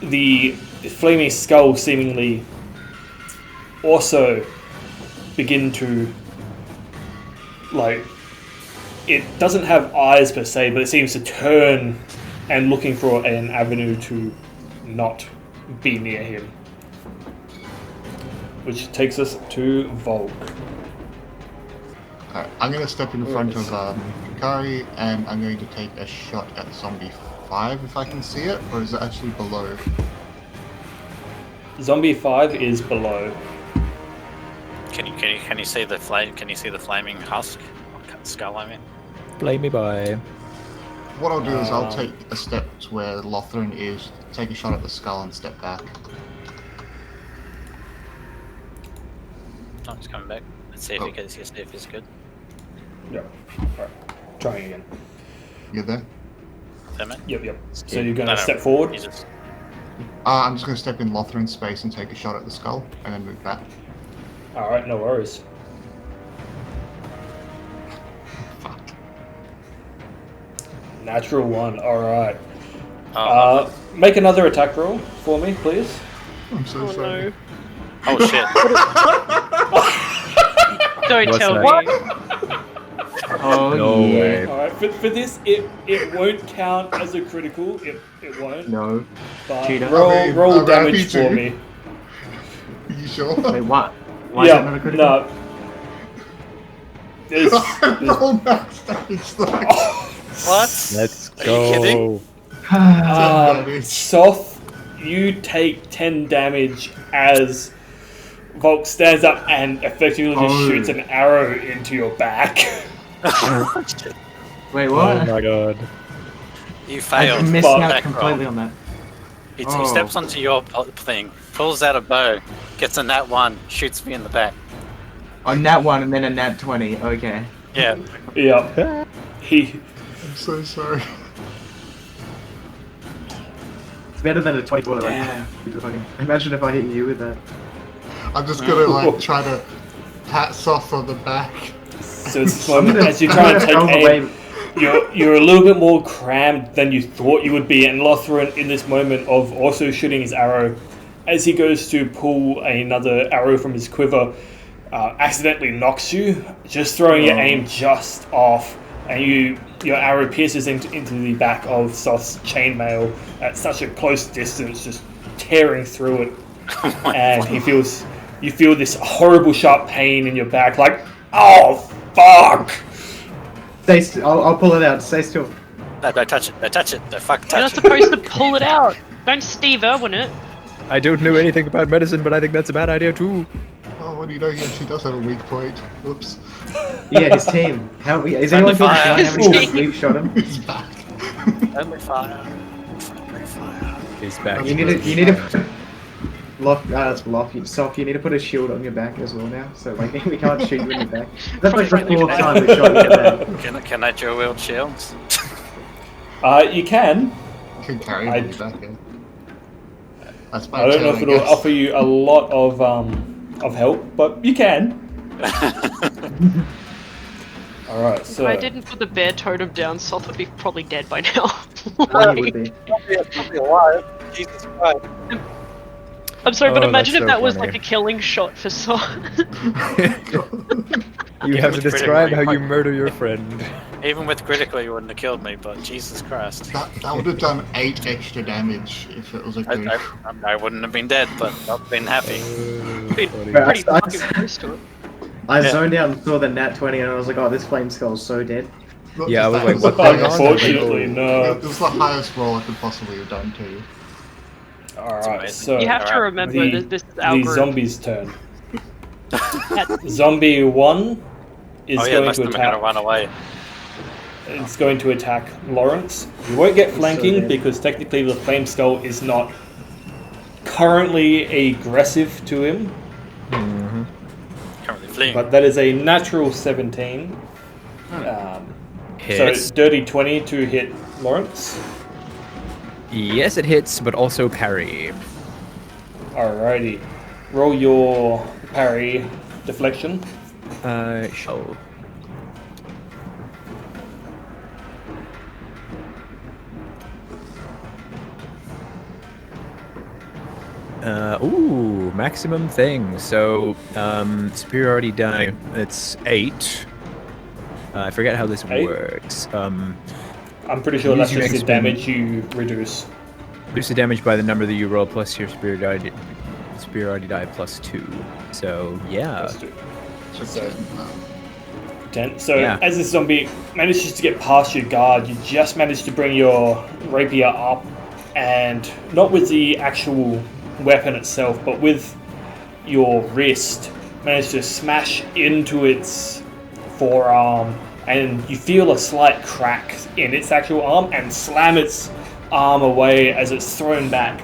The flaming skull seemingly also begin to it doesn't have eyes per se, but it seems to turn and looking for an avenue to not be near him. Which takes us to Volk. Alright, I'm going to step in front of Kari and I'm going to take a shot at Zombie 5 if I can see it, or is it actually below? Zombie 5 is below. Can you see the flame? Can you see the flaming husk? Skull, I mean. Play me by. What I'll do is I'll take a step to where Lothran is, take a shot at the skull and step back. Oh, it's coming back. See if it's good. Yeah. Alright. Trying again. You there? Damn it. Yep. So you're going No, to no, step forward? you just- I'm just going to step in Lotherin's space and take a shot at the skull, and then move back. Alright, no worries. Fuck. Natural 1, alright. Oh, Make another attack roll for me, please. I'm so Oh sorry. no. oh shit. Don't What's tell that? me. Oh, No yeah. way. Alright, for this, it won't count as a critical. It won't. No. But Cheater. roll I mean, roll I'm damage happy for to. me. Are you sure? Wait, what? Why is that not a critical? no. There's, Roll max damage, like. What? Let's Are you kidding? go. damage. Soth, you take 10 damage as Volk stands up and effectively just Oh. shoots an arrow into your back. Wait, Oh what? my god. You I failed. missed Fuck. out Back completely roll. on that. He Oh. steps onto your thing, pulls out a bow, gets a nat 1, shoots me in the back. A nat 1 and then a nat 20. Okay. Yeah. Yeah. I'm so sorry. It's better than a 24. Like, imagine if I hit you with that. I'm just gonna like try to pat Soth on the back. So it's this moment as you try and take I'm gonna aim, throw you're a little bit more crammed than you thought you would be, and Lothrin in this moment of also shooting his arrow, as he goes to pull another arrow from his quiver, accidentally knocks you, just throwing your aim just off, and your arrow pierces into the back of Soth's chainmail at such a close distance, just tearing through it, and you feel this horrible sharp pain in your back, like, oh fuck! Stay still. I'll pull it out. Stay still. No, don't touch it. Don't touch it. Don't fucking You're not touch it. supposed to pull it out. Don't Steve Irwin it. I don't know anything about medicine, but I think that's a bad idea too. Oh, what do you know? He actually does have a weak point. Oops. Yeah, his team. Is anyone feeling fire. how many His times we've shot him? He's back. Friendly fire. Friendly fire. He's back. You need to lock. That's lock. Soft. You need to put a shield on your back as well now. So like we can't shoot you in the back. That's like the Friendly fourth fire. time we shot you in the back. Can I dual wield shields? You can. Can carry him on your back, yeah. That's my I don't turn, know if it'll guess. offer you a lot of help, but you can. Alright, so... If I didn't put the bear totem down, Soth would be probably dead by now. He would be. Jesus Christ. I'm sorry, but Oh, imagine that's if so that was funny. like a killing shot for Soth. You have to Even describe critically, how you murder your friend. Even with critical, you wouldn't have killed me, but Jesus Christ. That would have done 8 extra damage if it was a good. I wouldn't have been dead, but I've been happy. Been Funny. pretty I- fucking close to it. I Yeah. zoned out and saw the nat 20 and I was like, oh, this flame skull's so dead. Not Yeah, I just was that, like, it what's the going on? highest- Unfortunately, no. It was the highest roll I could possibly have done too. Alright, amazing. so... You have to Alright. remember the, that this is our the group. zombie's turn. Zombie 1 is Oh yeah, going most to of them are attack. gonna run away. It's going to attack Lawrence. You won't get flanking dead. because technically the flame skull is not currently aggressive to him, Currently fleeing. but that is a natural 17. So Hits. dirty 20 to hit Lawrence. Yes, it hits, but also parry. Alrighty. Roll your parry deflection. Shall. Ooh, maximum thing. So, superiority die. It's 8. I forget how this 8? works. I'm pretty sure that's Use your just the expend- damage you reduce. Reduce the damage by the number that you roll plus your superiority die plus 2. So, yeah. Let's do it. So, 10. So Yeah. as this zombie manages to get past your guard, you just manage to bring your rapier up, and not with the actual weapon itself, but with your wrist, manage to smash into its forearm, and you feel a slight crack in its actual arm, and slam its arm away as it's thrown back,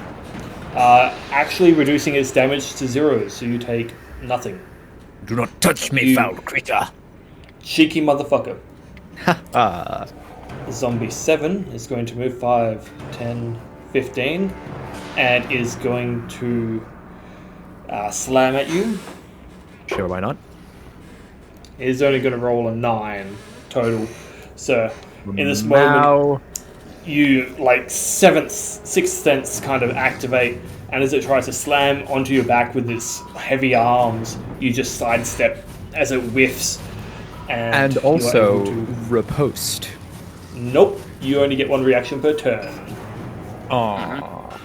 actually reducing its damage to 0, so you take nothing. Do not touch me, You- foul creature. Cheeky motherfucker. Ah, Zombie 7 is going to move 5, 10, 15, and is going to slam at you. sure, why not? He's only going to roll a 9 total. So, in this moment, Now, you, like, sixth sense kind of activate, and as it tries to slam onto your back with its heavy arms, you just sidestep as it whiffs. and you are also able to- riposte. Nope, you only get 1 reaction per turn. Aww.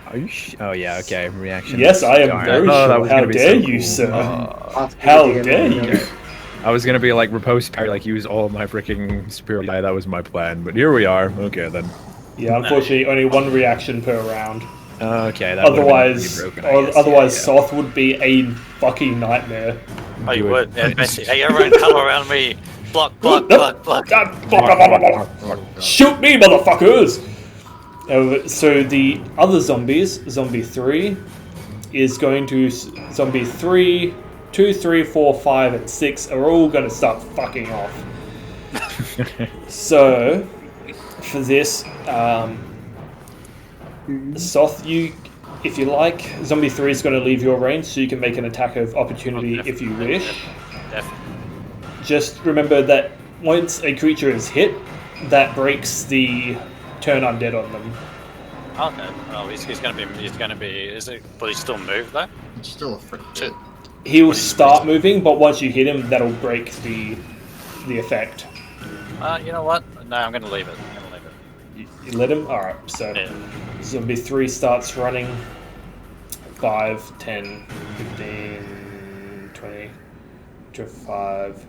Are you oh yeah, okay, reaction. Yes, I am Darn. very Oh, that sure. was How gonna be dare so you, cool. sir? Oh. How dare you? I was gonna be like riposte parry, like use all my freaking spirit die. That was my plan, but here we are. Okay then. Yeah, unfortunately, only 1 reaction per round. Okay, that would've been Otherwise, pretty broken, I guess. otherwise, Yeah. Soth would be a fucking nightmare. Oh, you Do would. it. Yeah, basically, hey, everyone come around me. Block, block, block, block. Shoot me, motherfuckers! So the other zombies, zombie 3, is going to zombie 3, 2, 3, 4, 5, and 6 are all going to start fucking off. So for this, Soth, you, if you like, zombie 3 is going to leave your range, so you can make an attack of opportunity if you wish. Definitely. Just remember that once a creature is hit, that breaks the turn undead on them. Okay. Oh, he's gonna be. Is it? Will he still move though? It's still a frick. Shit. He will start moving, but once you hit him, that'll break the effect. You know what? No, I'm gonna leave it. I'm gonna leave it. You let him? Alright, so Yeah. zombie 3 starts running. 5, 10, 15, 20, 25,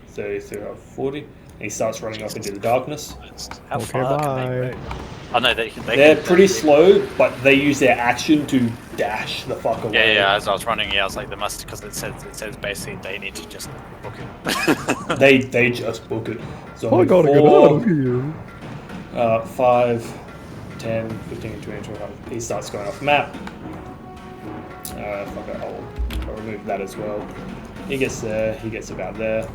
30, 35, 40. And he starts running off into the darkness. How Okay, far can bye. they move? Oh no, they They're can, pretty slow, but they use their action to dash the fuck away. Yeah, yeah. As I was running, I was like, they must, because it says basically they need to just book it. They just book it. Zombie I gotta 4, get out of here. 5, 10, 15, 20, 25. He starts going off map. Fuck it, I'll remove that as well. He gets there, he gets about there.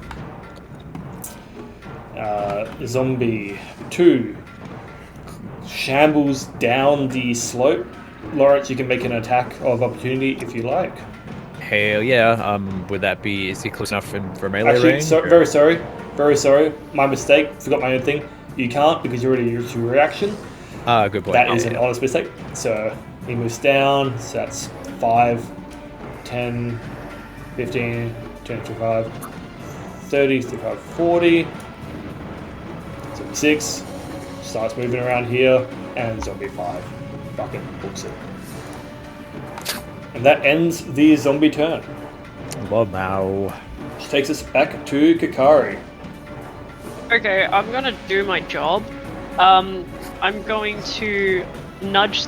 Zombie 2 shambles down the slope. Lawrence, you can make an attack of opportunity if you like. Hell yeah. Would that be? Is he close enough for melee Actually, range? or- very sorry. My mistake. Forgot my own thing. You can't because you already used your reaction. Ah, good point. That Yeah, is an yeah. honest mistake. So he moves down. So that's 5, 10, 15, 25, 30, 35, 40. Zombie 6 starts moving around here. And zombie 5 fucking books it. And that ends the zombie turn. Well, now. Which takes us back to Kakari. Okay, I'm gonna do my job. I'm going to nudge,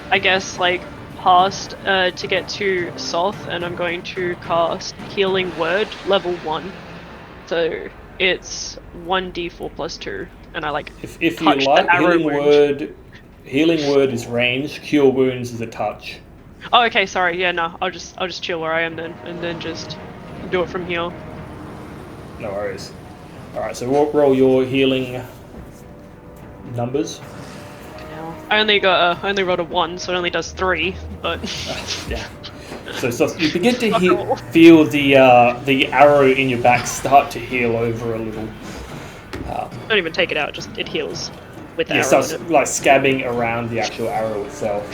I guess, like, past to get to Soth, and I'm going to cast Healing Word, level 1. So it's 1d4 plus 2, and I like If you touch like, the arrow wound. Healing word is range. Cure wounds is a touch. Oh, okay, sorry. Yeah, no, I'll just chill where I am then, and then just do it from here. No worries. All right, so roll your healing numbers. I only rolled a 1, so it only does 3. But Yeah. So you begin to Fuck off. feel the arrow in your back start to heal over a little. don't even take it out; just it heals with the It arrow starts in it. like scabbing around the actual arrow itself.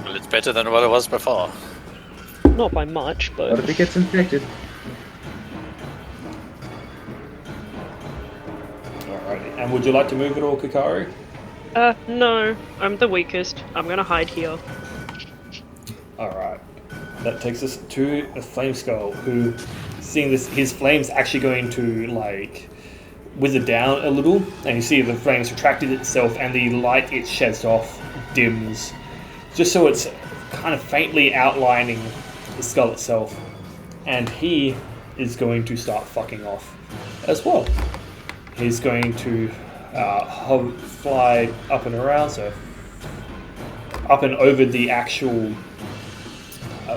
Well, it's better than what it was before. Not by much, What but if it gets infected? Alrighty. And would you like to move at all, Kakari? no, I'm the weakest. I'm gonna hide here. Alright. That takes us to the Flame Skull, who, seeing this, his flame's actually going to, like, wither down a little, and you see the flames retracted itself, and the light it sheds off dims, just so it's kind of faintly outlining the skull itself. And he is going to start fucking off as well. He's going to fly up and around, so up and over the actual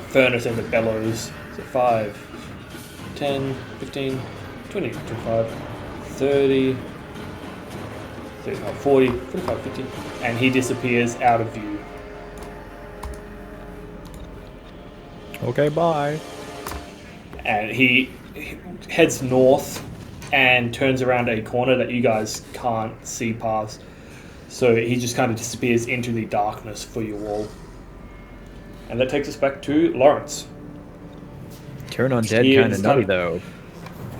furnace and the bellows So 5, 10, 15, 20, 25, 30, 35, 40, 45, 50, and he disappears out of view. Okay, bye. And he heads north and turns around a corner that you guys can't see past. So he just kind of disappears into the darkness for you all. And that takes us back to Lawrence. Turn on dead Here kind of is nutty, kind though.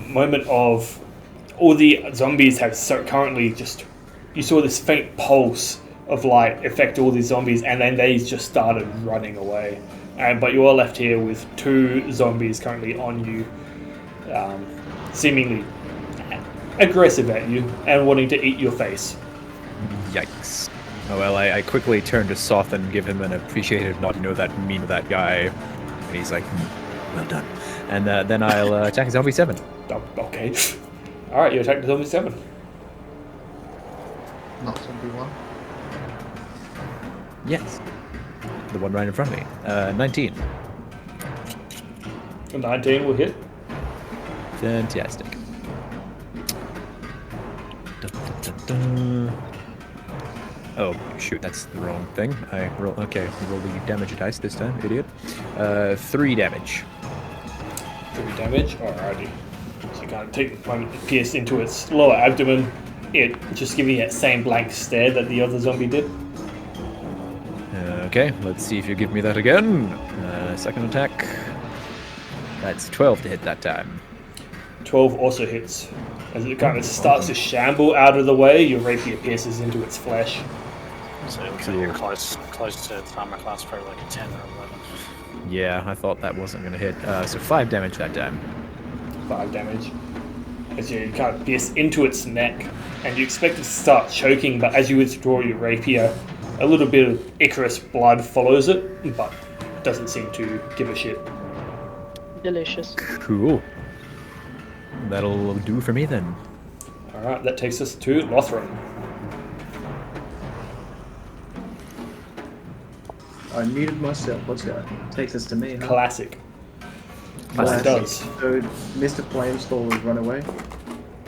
Moment of all the zombies have currently just, you saw this faint pulse of light affect all these zombies, and then they just started running away. But you are left here with 2 zombies currently on you, seemingly aggressive at you and wanting to eat your face. Yikes. Oh well, I quickly turn to Soth and give him an appreciative nod. You know that mean that guy, and he's like, well done. And then I'll attack zombie 7. Oh, okay. Alright, you attack the zombie 7. Not zombie 1. Yes. The one right in front of me. 19. A 19 will hit. Fantastic. Dun, dun, dun, dun. Oh, shoot, that's the wrong thing. Roll the damage dice this time, idiot. 3 damage. 3 damage. Alrighty. So you kind of take the point, pierce into its lower abdomen. It just giving it that same blank stare that the other zombie did. Okay, let's see if you give me that again. Second attack. That's 12 to hit that time. 12 also hits. As it kind of starts to shamble out of the way, your rapier pierces into its flesh. So Cool. close to the armor class, probably like a 10 or 11. Yeah, I thought that wasn't going to hit. So 5 damage that time. 5 damage. As you kind of pierce into its neck, and you expect it to start choking, but as you withdraw your rapier, a little bit of Icarus blood follows it, but doesn't seem to give a shit. Delicious. Cool. That'll do for me then. Alright, that takes us to Lothram. I muted myself. What's that? Takes us to me, huh? Classic. Classic. It does. So, Mr. Flamestall has run away.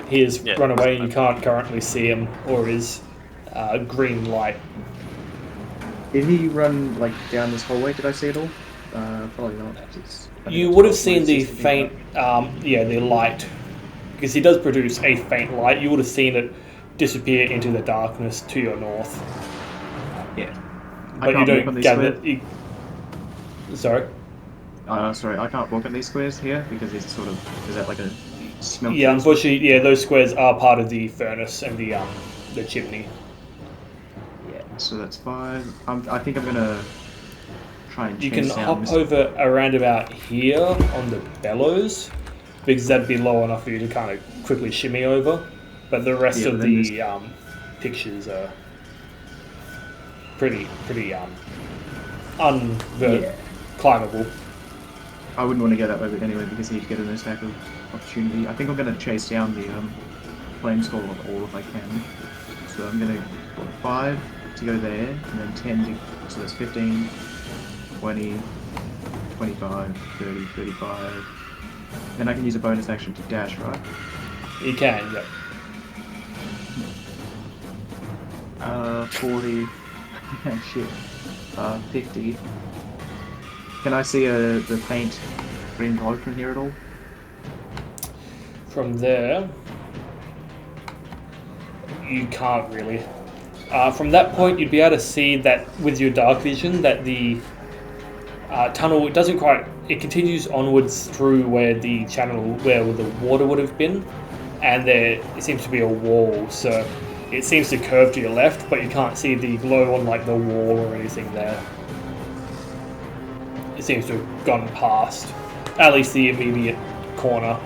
He has Yeah. run away and you can't currently see him or his green light. Did he run, like, down this hallway? Did I see it all? Probably not. You would have seen the faint, the light, because he does produce a faint light. You would have seen it disappear into the darkness to your north. Yeah. But you don't gather. Sorry. Sorry, I can't walk on these squares here because it's sort of, is that like a smelter? Yeah, unfortunately, those squares are part of the furnace and the chimney. Yeah, so that's 5. I think I'm gonna try and You chase can down hop Mr. over around about here on the bellows, because that'd be low enough for you to kind of quickly shimmy over. But the rest Yeah, of then the pictures are pretty climbable. I wouldn't want to go that way anyway because he'd get an attack of opportunity. I think I'm going to chase down the Flamestall all if I can. So I'm going to put 5 to go there, and then 10 to, so that's 15, 20, 25, 30, 35. Then I can use a bonus action to dash, right? You can, yep. 40, shit, 50. Can I see the faint green glow from here at all? From there, you can't really. From that point, you'd be able to see that with your dark vision that the tunnel, it doesn't quite, it continues onwards through where the channel, where the water would have been, and there it seems to be a wall, so it seems to curve to your left, but you can't see the glow on like the wall or anything there. It seems to have gone past at least the immediate corner.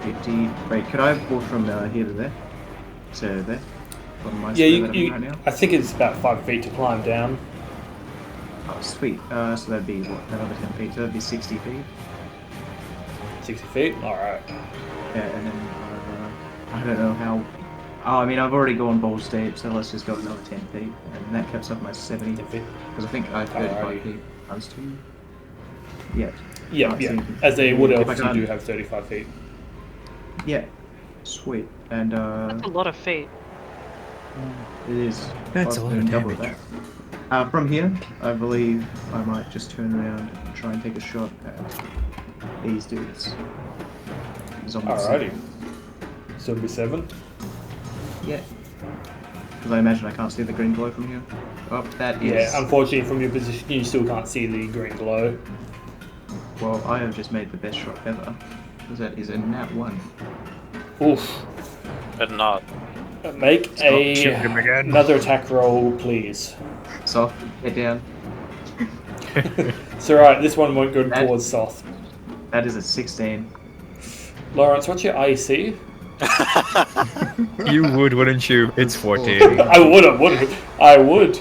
50. Wait, could I walk from here to there? To there? From my Yeah, square that I'm in right now? I think it's about 5 feet to climb down. Oh, sweet. So that'd be, what, another 10 feet? So that'd be 60 feet. 60 feet? Alright. Yeah, and then, I don't know how... Oh, I mean, I've already gone balls deep, so let's just go another 10 feet. And that caps up my 70. 10 feet. Because I think I have 35 Alrighty. feet times 2. Yeah. Yeah, Can't see yeah. anything. As a wood If I elf, you can't- do have 35 feet. Yeah. Sweet. And That's a lot of feet. it is. That's a lot possibly of double damage. that. From here, I believe I might just turn around and try and take a shot at these dudes. Zombie Alrighty. Zombie 7. Yeah. Because I imagine I can't see the green glow from here. Oh, that is. Yeah, unfortunately, from your position, you still can't see the green glow. Well, I have just made the best shot ever. Because that is a nat 1. Oof. But not. Make shoot him again. another attack roll, please. So, get down. It's alright, this one won't go That- towards Soth. That is a 16. Lawrence, what's your IC? You would, wouldn't you? It's 14. I would.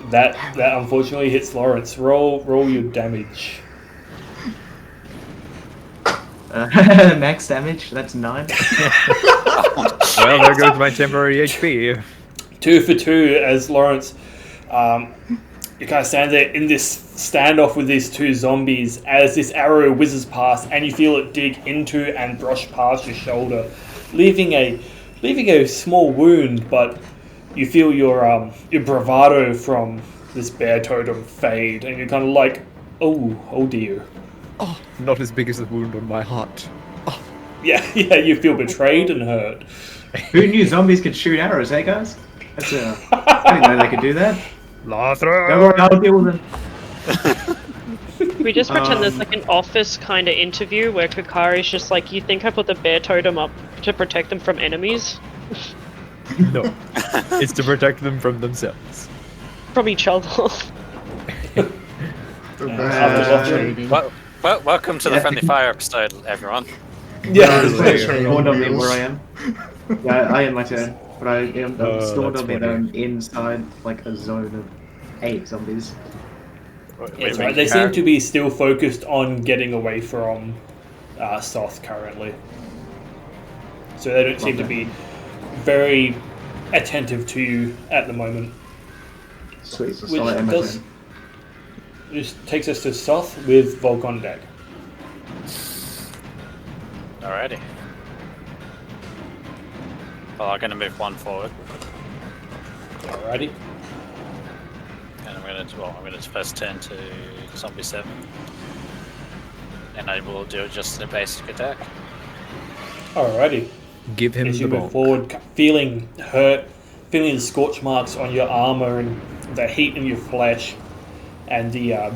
That unfortunately hits Lawrence. Roll your damage. Max damage, that's 9. Well, there goes my temporary HP. 2 for 2 as Lawrence, you kind of stand there in this standoff with these two zombies as this arrow whizzes past and you feel it dig into and brush past your shoulder, leaving a small wound, but you feel your bravado from this bear totem fade and you're kind of like, oh dear. Oh, not as big as the wound on my heart. Yeah, you feel betrayed and hurt. Who knew zombies could shoot arrows, hey guys? That's I didn't know they could do that. Don't worry, I'll deal with them. We just pretend there's like an office kind of interview where Kakari's just like, you think I put the bear totem up to protect them from enemies? No, it's to protect them from themselves. From each other. Welcome to the Yeah. Friendly Fire episode, everyone. Yeah, It's dawned on me where I am. Yeah, I am my turn. But I am Oh, dawned that's on me that funny. I'm inside like a zone of 8 zombies. That's right. They seem to be still focused on getting away from Soth currently. So they don't seem to be very attentive to you at the moment. Sweet. So Which I'll end my does turn. just takes us to Soth with Volk on deck. Alrighty. Well, I'm going to move one forward, Alrighty. and I'm going to first turn to Zombie 7, and I will do just a basic attack. Alrighty. Give him As the you move ball. forward, feeling hurt, feeling the scorch marks on your armor and the heat in your flesh, and the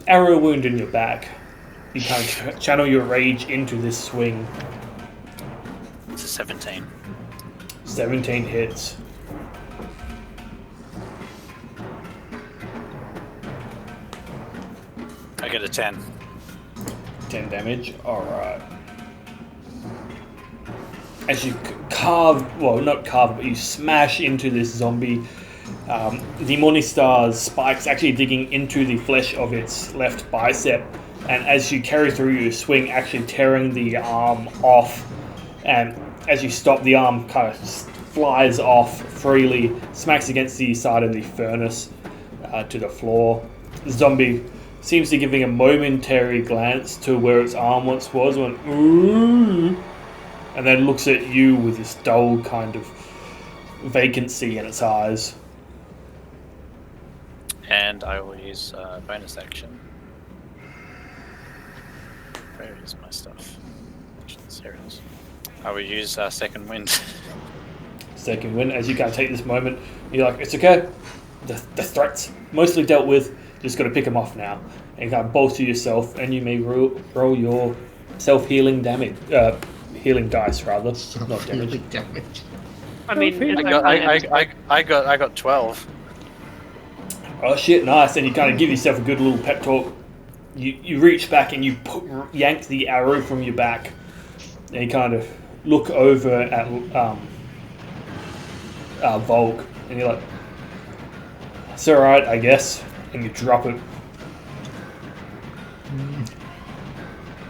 arrow wound in your back, you kind of channel your rage into this swing. It's a 17. 17 hits. I get a 10. 10 damage. Alright. As you carve, well, not carve, but you smash into this zombie, the Morningstar's spikes actually digging into the flesh of its left bicep, and as you carry through your swing, actually tearing the arm off, and as you stop, the arm kind of flies off freely, smacks against the side of the furnace to the floor. The zombie seems to be giving a momentary glance to where its arm once was, went ooh, and then looks at you with this dull kind of vacancy in its eyes. And I will use bonus action. Where is my stuff? Actions, here it is. I will use second wind. Second win, as you kind of take this moment, you're like, it's okay, the threat's mostly dealt with, just got to pick them off now. And you kind of bolster yourself, and you may roll your self-healing damage, healing dice rather, not damage. Damage. I mean, I got 12. Oh shit, nice, and you kind of give yourself a good little pep talk. You reach back and you yank the arrow from your back, and you kind of look over at Volk, and you're like, it's alright, I guess, and you drop it.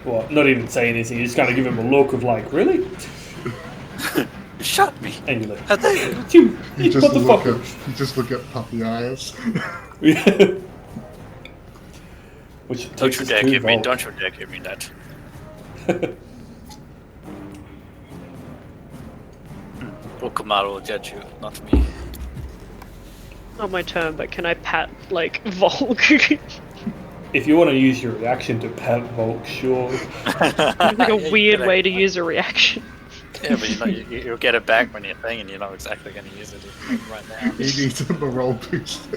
Well, not even say anything, you just kind of give him a look of like, really? Shot me. And you're like, How dare you? You just what the look fuck? at you just look at puppy eyes. which Don't takes you us dare to give me! Volk. Don't you dare give me that! Okumar will judge you, not me. Not my turn, but can I pat like Volk? If you want to use your reaction to pat Volk, sure. like a weird way to use a reaction. Yeah, but you'll get it back when you're thing, and you're not exactly going to use it right now. He needs a morale boost.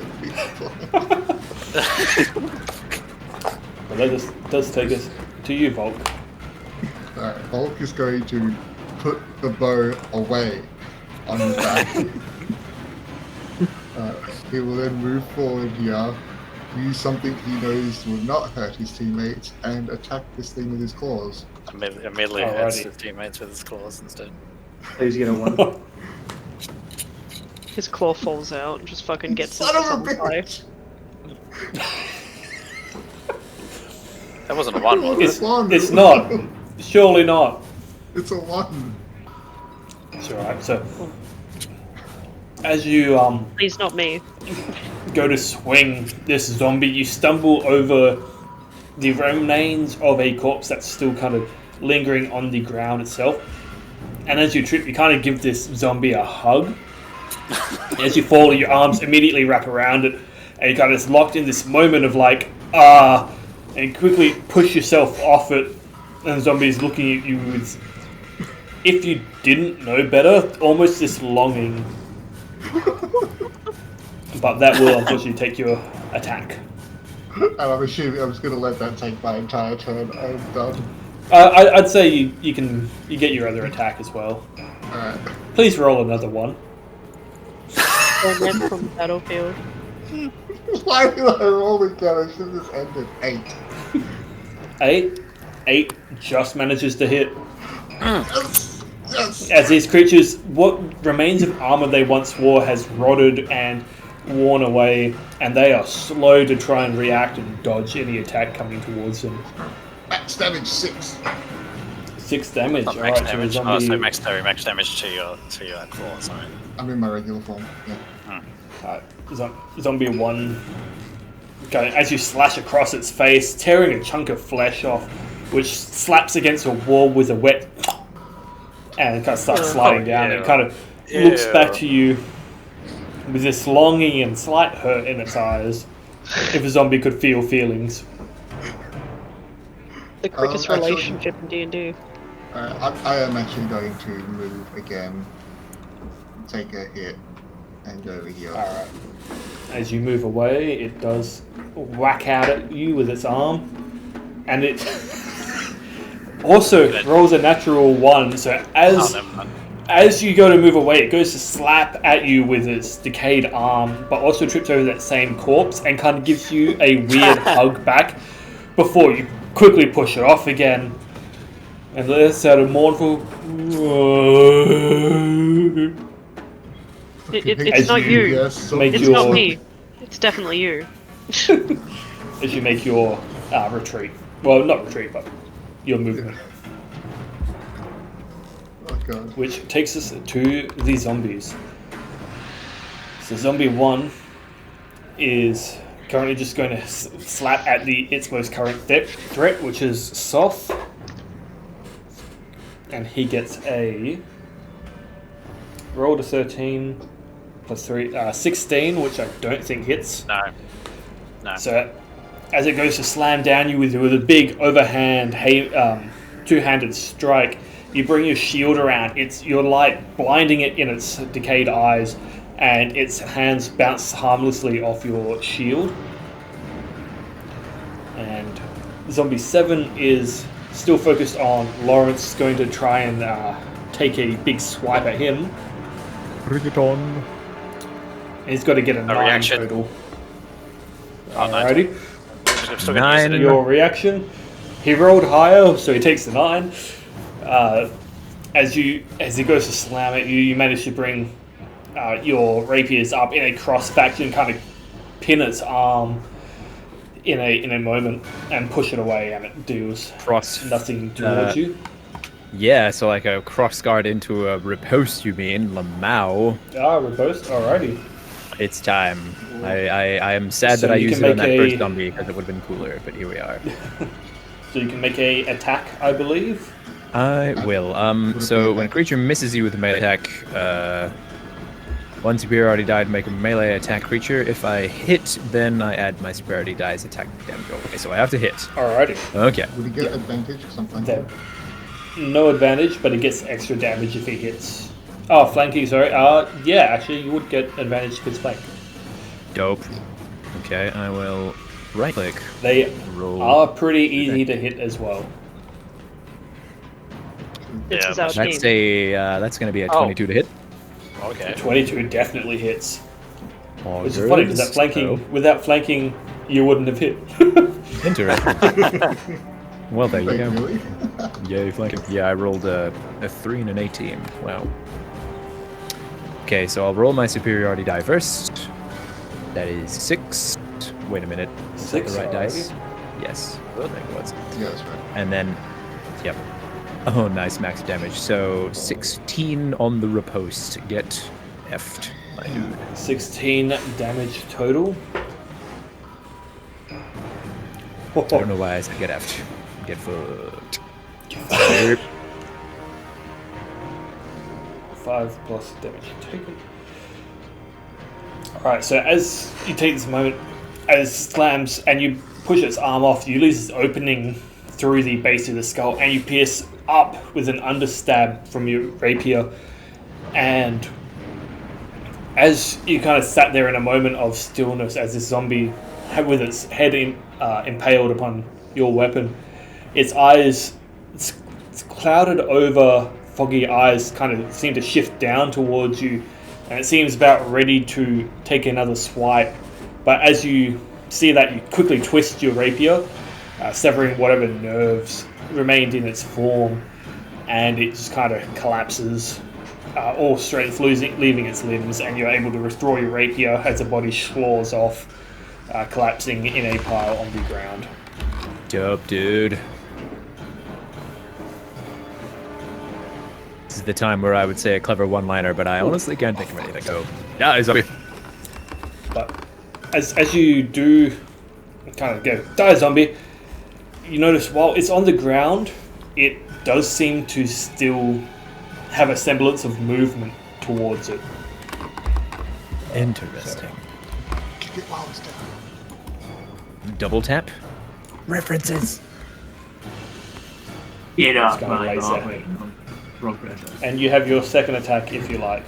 But that does take us to you, Volk. Alright, Hulk is going to put the bow away on his back. He will then move forward here, use something he knows will not hurt his teammates, and attack this thing with his claws. Immediately hurts his teammates with his claws instead. Please get a 1. His claw falls out and just fucking gets Son into of a someone's eye. bitch! That wasn't a 1, was it? It's not. Surely not. It's a 1. It's alright. So, as you Please, not me. go to swing this zombie, you stumble over the remains of a corpse that's still kind of lingering on the ground itself. And as you trip, you kind of give this zombie a hug. As you fall, your arms immediately wrap around it, and you kind of locked in this moment of like, and you quickly push yourself off it, and the zombie is looking at you with, if you didn't know better, almost this longing. But that will unfortunately take your attack. And I'm assuming I'm just going to let that take my entire turn. I'm done. I'd say you get your other attack as well. Alright. Please roll another one. Going in from the battlefield. Why did I roll again? I should have just ended 8. 8 just manages to hit. Yes! Yes! As these creatures, what remains of armor they once wore has rotted and worn away, and they are slow to try and react and dodge any attack coming towards them. Max damage 6. 6 damage. Not Alright, max so the damage. zombie. So max damage to your claws. Right? I'm in my regular form. Yeah. Zombie 1. Okay, as you slash across its face, tearing a chunk of flesh off, which slaps against a wall with a wet, and kind of starts sliding down. And kind of looks back to you with this longing and slight hurt in its eyes. If a zombie could feel feelings. The quickest actually- relationship in D&D. I am actually going to move again, take a hit, and go over here. Alright. As you move away, it does whack out at you with its arm, and it also rolls a natural 1. So as you go to move away, it goes to slap at you with its decayed arm, but also trips over that same corpse and kind of gives you a weird hug back before you quickly push it off again. And lets out a mournful. It's not you. Yes, Make It's your, not me. It's definitely you. As you make your retreat. Well, not retreat, but your movement. Oh god. Which takes us to the zombies. So zombie 1 is currently just going to slap at its most current threat, which is Soth. And he gets a roll to 13 plus 3, 16, which I don't think hits. No. So as it goes to slam down you with a big overhand two-handed strike, you bring your shield around. Your light blinding it in its decayed eyes, and its hands bounce harmlessly off your shield. And zombie 7 is still focused on Lawrence, going to try and take a big swipe at him. Bring it on. And he's got to get a 9 reaction. total. Oh, no. Alrighty. I'm still gonna use it 9. Your reaction. He rolled higher, so he takes the 9. As he goes to slam at you, you manage to bring your rapiers up in a cross faction and kind of pin its arm in a moment and push it away, and it deals nothing towards you. Yeah, so like a cross guard into a riposte, you mean? Lamau. Riposte, alrighty. It's time. I am sad So that I you used can it on make that first a- zombie because it would have been cooler, but here we are. So you can make a attack, I believe. I will. So when a creature misses you with a melee attack, one superiority die to make a melee attack creature. If I hit, then I add my superiority die's attack damage. Okay, so I have to hit. Alrighty. Okay. Would he get advantage? Because I'm flanking. No advantage, but it gets extra damage if he hits. Oh, flanking, sorry. Yeah, actually, you would get advantage if it's flank. Dope. Okay, I will right click. They Roll. are pretty easy to hit as well. This Yeah, is our That's team. that's going to be a Oh. 22 to hit. Okay. 22 definitely hits. Oh, Which is funny because that flanking, without flanking, you wouldn't have hit. Interesting. Well, there you Wait, go. really? Yay, flanking. Yeah, I rolled a 3 and an 18. Wow. Okay, so I'll roll my superiority die first. That is 6. Wait a minute. Is that 6 the right already? dice? Yes. I think it was. Yeah, that's right. And then, yep. Oh, nice max damage. So 16 on the riposte. Get effed, my dude. 16 damage total. I don't know why I said get effed. Get fucked. 5 plus damage taken. Alright, so as you take this moment, as it slams and you push its arm off, you lose this opening through the base of the skull and you pierce up with an understab from your rapier. And as you kind of sat there in a moment of stillness as this zombie, with its head impaled upon your weapon, its eyes, it's clouded over foggy eyes kind of seem to shift down towards you, and it seems about ready to take another swipe. But as you see that, you quickly twist your rapier, severing whatever nerves remained in its form, and it just kind of collapses, all strength leaving its limbs, and you're able to withdraw your rapier as the body scores off, collapsing in a pile on the ground. Dope, dude. This is the time where I would say a clever one-liner, but I honestly can't think of anything. So, die, zombie. But as you do kind of go, die zombie, you notice while it's on the ground, it does seem to still have a semblance of movement towards it. Interesting. Kick it while it's down. Double tap. References. Get It's up, gonna my laser. god. Wrong person. And you have your second attack if you like.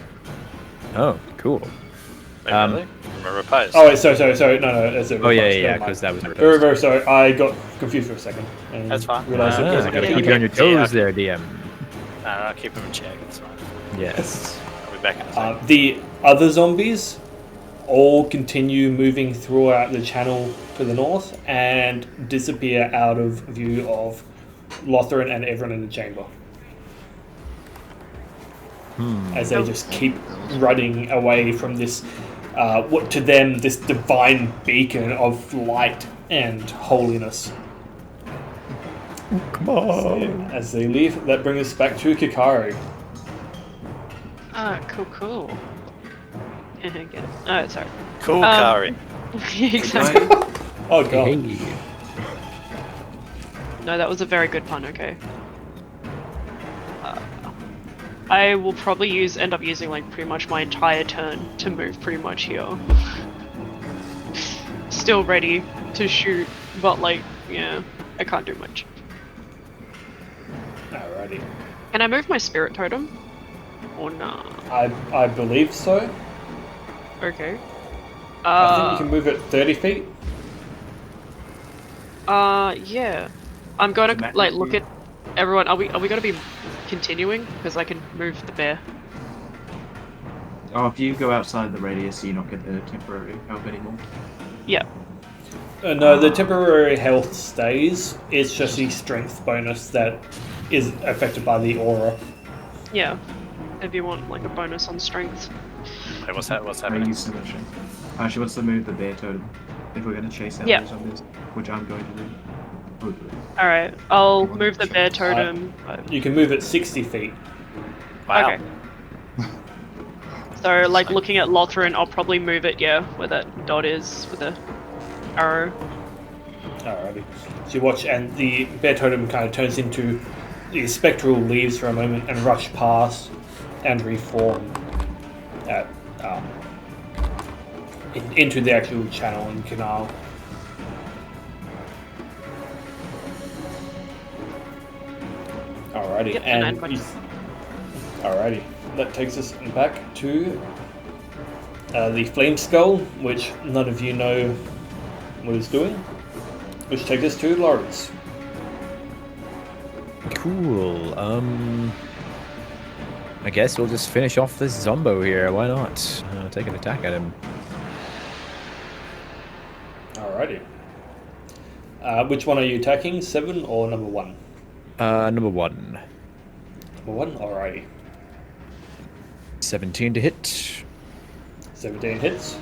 Oh, cool. Wait, Um, really? Remember Pose? Oh, wait, sorry. No, that's a Oh, yeah, reverse, yeah, never mind. because that was Very, very sorry. I got confused for a second. And That's fine. realised it Ah, wasn't gotta gonna keep be- you on your Yeah, toes there, DM. No, I'll keep him in check. It's fine. Yes. I'll be back in a second. The other zombies all continue moving throughout the channel to the north and disappear out of view of Lothran and everyone in the chamber. As they just keep running away from this, what to them, this divine beacon of light and holiness. Come So, as they leave, that brings us back to Kikari. Ah, cool. Get it. Oh, sorry. Cool, Kari. Exactly. Oh god. Hey. No, that was a very good pun, okay. I will probably end up using like pretty much my entire turn to move pretty much here. Still ready to shoot, but like, yeah, I can't do much. Alrighty. Can I move my spirit totem? Or nah? I believe so. Okay. I think you can move it 30 feet. Yeah. I'm gonna Matt, like you- look at everyone. Are we gonna be continuing? Because I can move the bear. Oh, if you go outside the radius, you not get the temporary help anymore. Yeah. No, the temporary health stays. It's just the strength bonus that is affected by the aura. Yeah. If you want like a bonus on strength. Wait, what's that? What's I happening? use solution. She wants to move the bear totem if we're going to chase out Yeah. those zombies, which I'm going to do. Hopefully. Alright, I'll You want move to the bear check? totem. You can move it 60 feet. Wow. Okay. So, like, looking at Lothran, I'll probably move it, yeah, where that dot is, with the arrow. Alrighty. So you watch, and the bear totem kind of turns into the spectral leaves for a moment and rush past and reform at, into the actual channel and canal. Alrighty, Yep, and and alrighty, that takes us back to the flame skull, which none of you know what it's doing, which takes us to Lawrence. Cool. I guess we'll just finish off this Zombo here. Why not? Take an attack at him. Alrighty. Which one are you attacking? 7 or number 1? Number 1. Number 1? Alrighty. 17 to hit. 17 hits.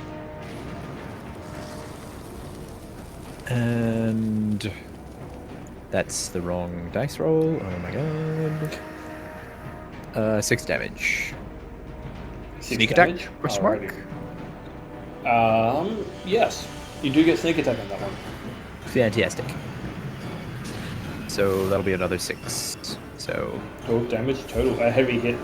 And that's the wrong dice roll. Oh my god. 6 damage. 6 Sneak damage? attack? Question mark? Alrighty. Yes. You do get sneak attack on that one. Fantastic. So that'll be another 6. So 12 damage total. A heavy hit.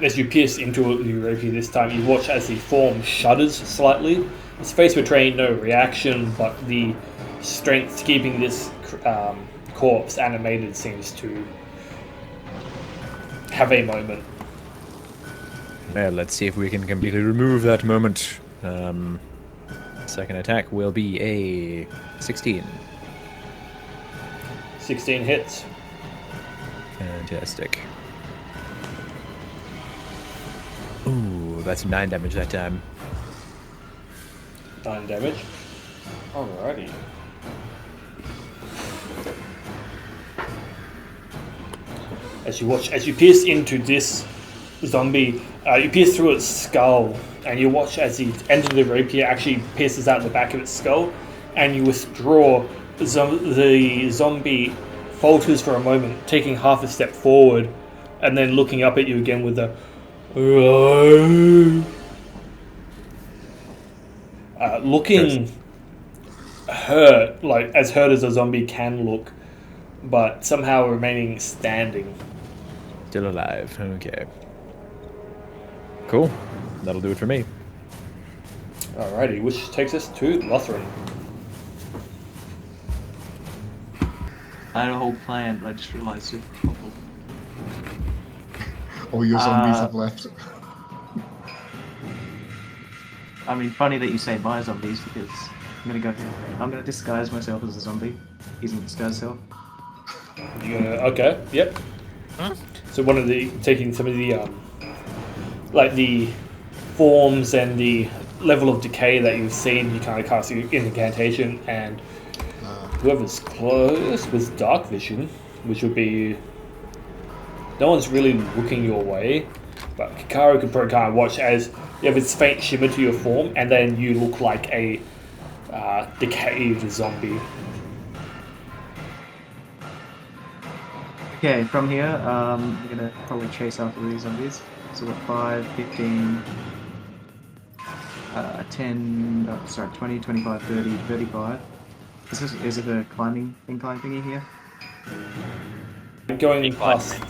As you pierce into the rapier this time, you watch as the form shudders slightly. Its face betraying no reaction, but the strength keeping this corpse animated seems to have a moment. well, let's see if we can completely remove that moment. Second attack will be a 16. 16 hits. Fantastic. Ooh, that's 9 damage that time. 9 damage. Alrighty. As you pierce into this zombie, you pierce through its skull, and you watch as the end of the rapier actually pierces out the back of its skull, and you withdraw. The zombie falters for a moment, taking half a step forward, and then looking up at you again with a looking hurt, like as hurt as a zombie can look, but somehow remaining standing. Still alive. Okay. Cool. That'll do it for me. Alrighty, which takes us to Lothran. I had a whole plan, but I just realised it. All your zombies have left. I mean, funny that you say my zombies, because I'm gonna go here. I'm gonna disguise myself as a zombie. Using disguise self. Okay, yep. Huh? So one of the taking some of the like the forms and the level of decay that you've seen, you kind of cast your incantation, and whoever's close with dark vision, which would be no one's really looking your way, but Kikaru can probably kind of watch as you have this faint shimmer to your form, and then you look like a decayed zombie. Okay, from here, I'm gonna probably chase after these zombies. So we've got 5, 15, 10, 20, 25, 30, 35. Is it a climbing incline thingy here? Going past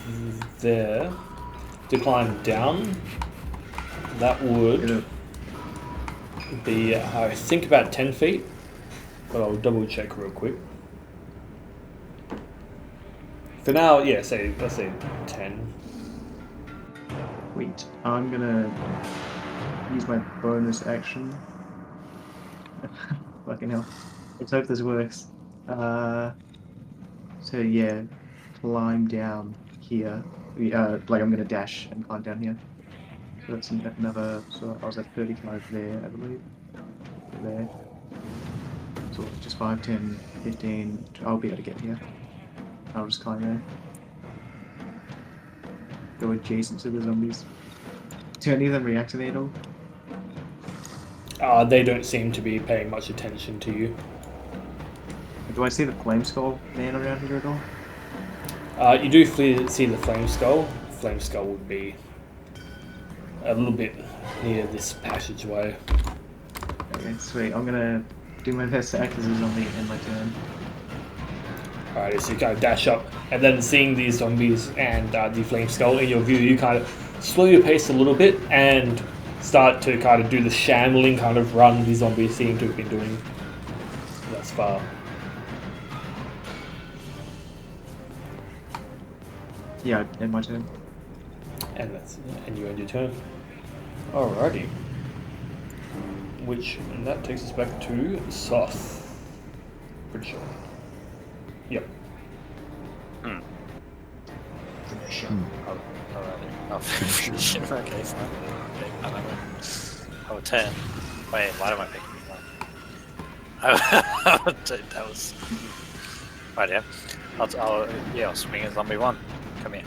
there to climb down, that would be, I think, about 10 feet, but I'll double check real quick. For now, yeah, let's say 10. Wait, I'm gonna use my bonus action. Fucking hell. Let's hope this works. So yeah, climb down here. Like I'm gonna dash and climb down here. So that's another, so I was at 35 there, I believe. There. So just 5, 10, 15, I'll be able to get here. I'll just climb there. Go adjacent to the zombies. Do any of them react to me at all? They don't seem to be paying much attention to you. Do I see the flame skull man around here at all? You do see the flame skull flame skull would be a little bit near this passageway. Okay, sweet. I'm gonna do my best to act as a zombie in my turn. Alright, so you kind of dash up, and then seeing these zombies and the flame skull in your view, you kind of slow your pace a little bit and start to kind of do the shambling kind of run the zombies seem to have been doing thus far. Yeah, in my turn. And you end your turn. Alrighty. And that takes us back to Soth. Pretty sure. Yep. Finish Alrighty. I'll finish in that case. Okay, I don't know. Oh, 10. Wait, why am I picking one? That was... Right, yeah. I'll swing at zombie 1. Come here.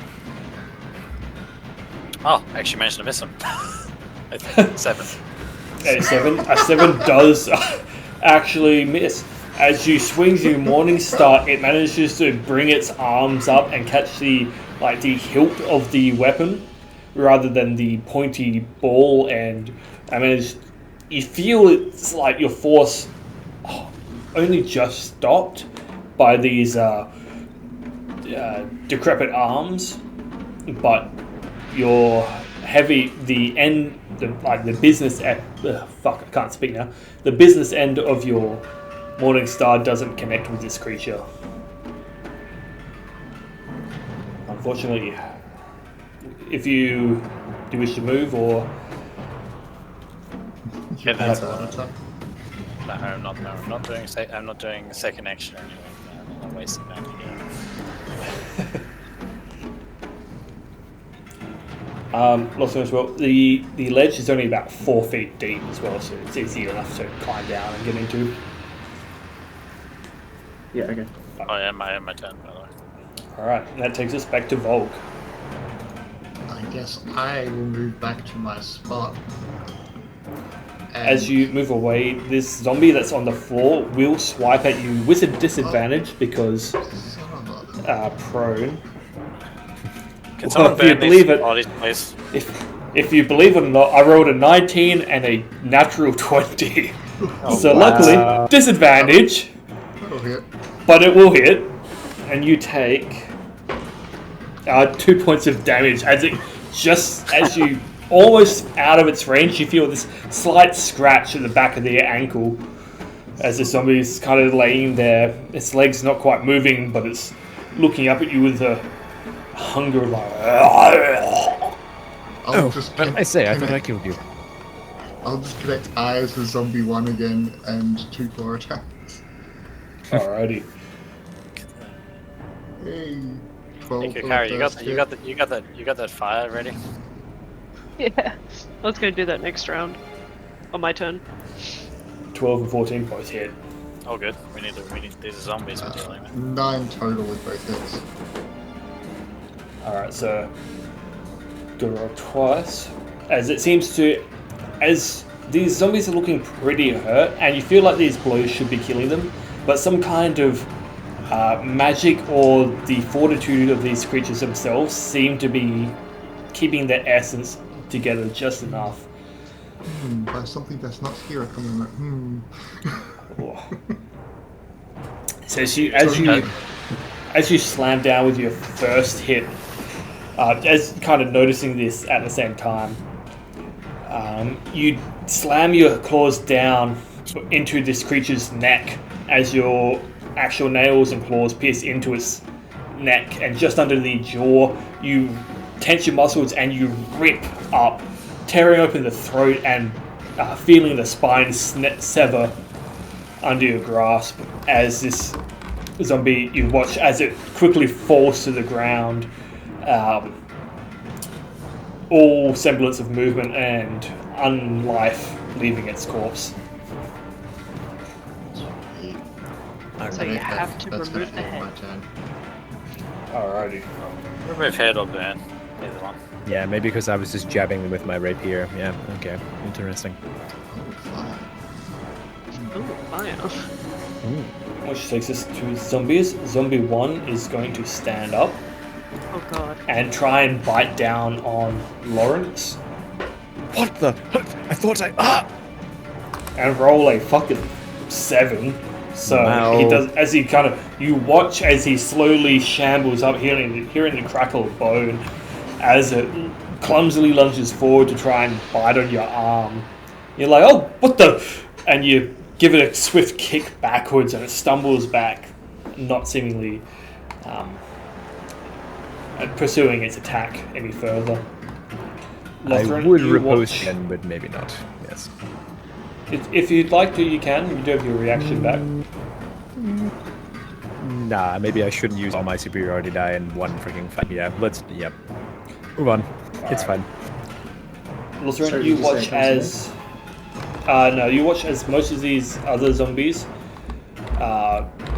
Oh, I actually managed to miss him. I think 7. A 7 does actually miss. As you swing your morning star, it manages to bring its arms up and catch the hilt of the weapon rather than the pointy ball end. You feel it's like your force only just stopped by these decrepit arms, but your the business I can't speak now. The business end of your morning star doesn't connect with this creature. Unfortunately, if you do wish to move or Yeah, that's it. No, I'm not doing second action anyway. I'm not wasting that again. Lost Mine as well. The ledge is only about 4 feet deep as well, so it's easy enough to climb down and get into. Yeah, okay. Oh yeah, my turn, by the way. Alright, and that takes us back to Volk. I guess I will move back to my spot. As you move away, this zombie that's on the floor will swipe at you with a disadvantage because prone. Can Well, someone if you burn believe these it- bodies, please? If you believe it or not, I rolled a 19 and a natural 20. So luckily, disadvantage, That'll hit. but it will hit, and you take 2 points of damage as you almost out of its range, you feel this slight scratch at the back of the ankle as the zombie is kind of laying there. Its legs not quite moving, but it's looking up at you with a hunger like. I'll just What did I say? I thought I connect- killed you. I'll just connect eyes with zombie 1 again and 2 claw attacks. Alrighty. Hey, 12 Thank you, for Carrie. the You got first hit. that fire ready? Yeah. I was gonna do that next round. On my turn. 12 and 14 both hit. Oh, good. We need these are zombies we're dealing with. 9 total with both hits. Alright, so gotta roll twice. As these zombies are looking pretty hurt, and you feel like these blows should be killing them, but some kind of magic or the fortitude of these creatures themselves seem to be keeping their essence together just enough. By something that's not here, I come in like, So as you slam down with your first hit, as kind of noticing this at the same time, you slam your claws down into this creature's neck as your actual nails and claws pierce into its neck, and just under the jaw you tense your muscles and you rip up, tearing open the throat and feeling the spine sever under your grasp as this zombie, you watch as it quickly falls to the ground, all semblance of movement and unlife leaving its corpse. So you have to That's remove the gonna end my head. turn. Alrighty. Remove head or burn. Either one. Yeah, maybe because I was just jabbing them with my rapier. Yeah, okay. Interesting. Fire. Ooh, fire. Which takes us to zombies. Zombie 1 is going to stand up Oh god. and try and bite down on Lawrence What the? I thought and roll a fucking 7. So Wow. he does, as he kind of, you watch as he slowly shambles up, hearing the crackle of bone as it clumsily lunges forward to try and bite on your arm. You're like, oh, what the? And you give it a swift kick backwards and it stumbles back, not seemingly pursuing its attack any further. I Lothran, would you repose watch- again, but maybe not. Yes. If you'd like to, you can. You do have your reaction back. Nah, maybe I shouldn't use all my superiority die in one freaking fight. Yeah, yep. Move on. It's fine. Lothran, Sorry, you did you watch say as... no, you watch as most of these other zombies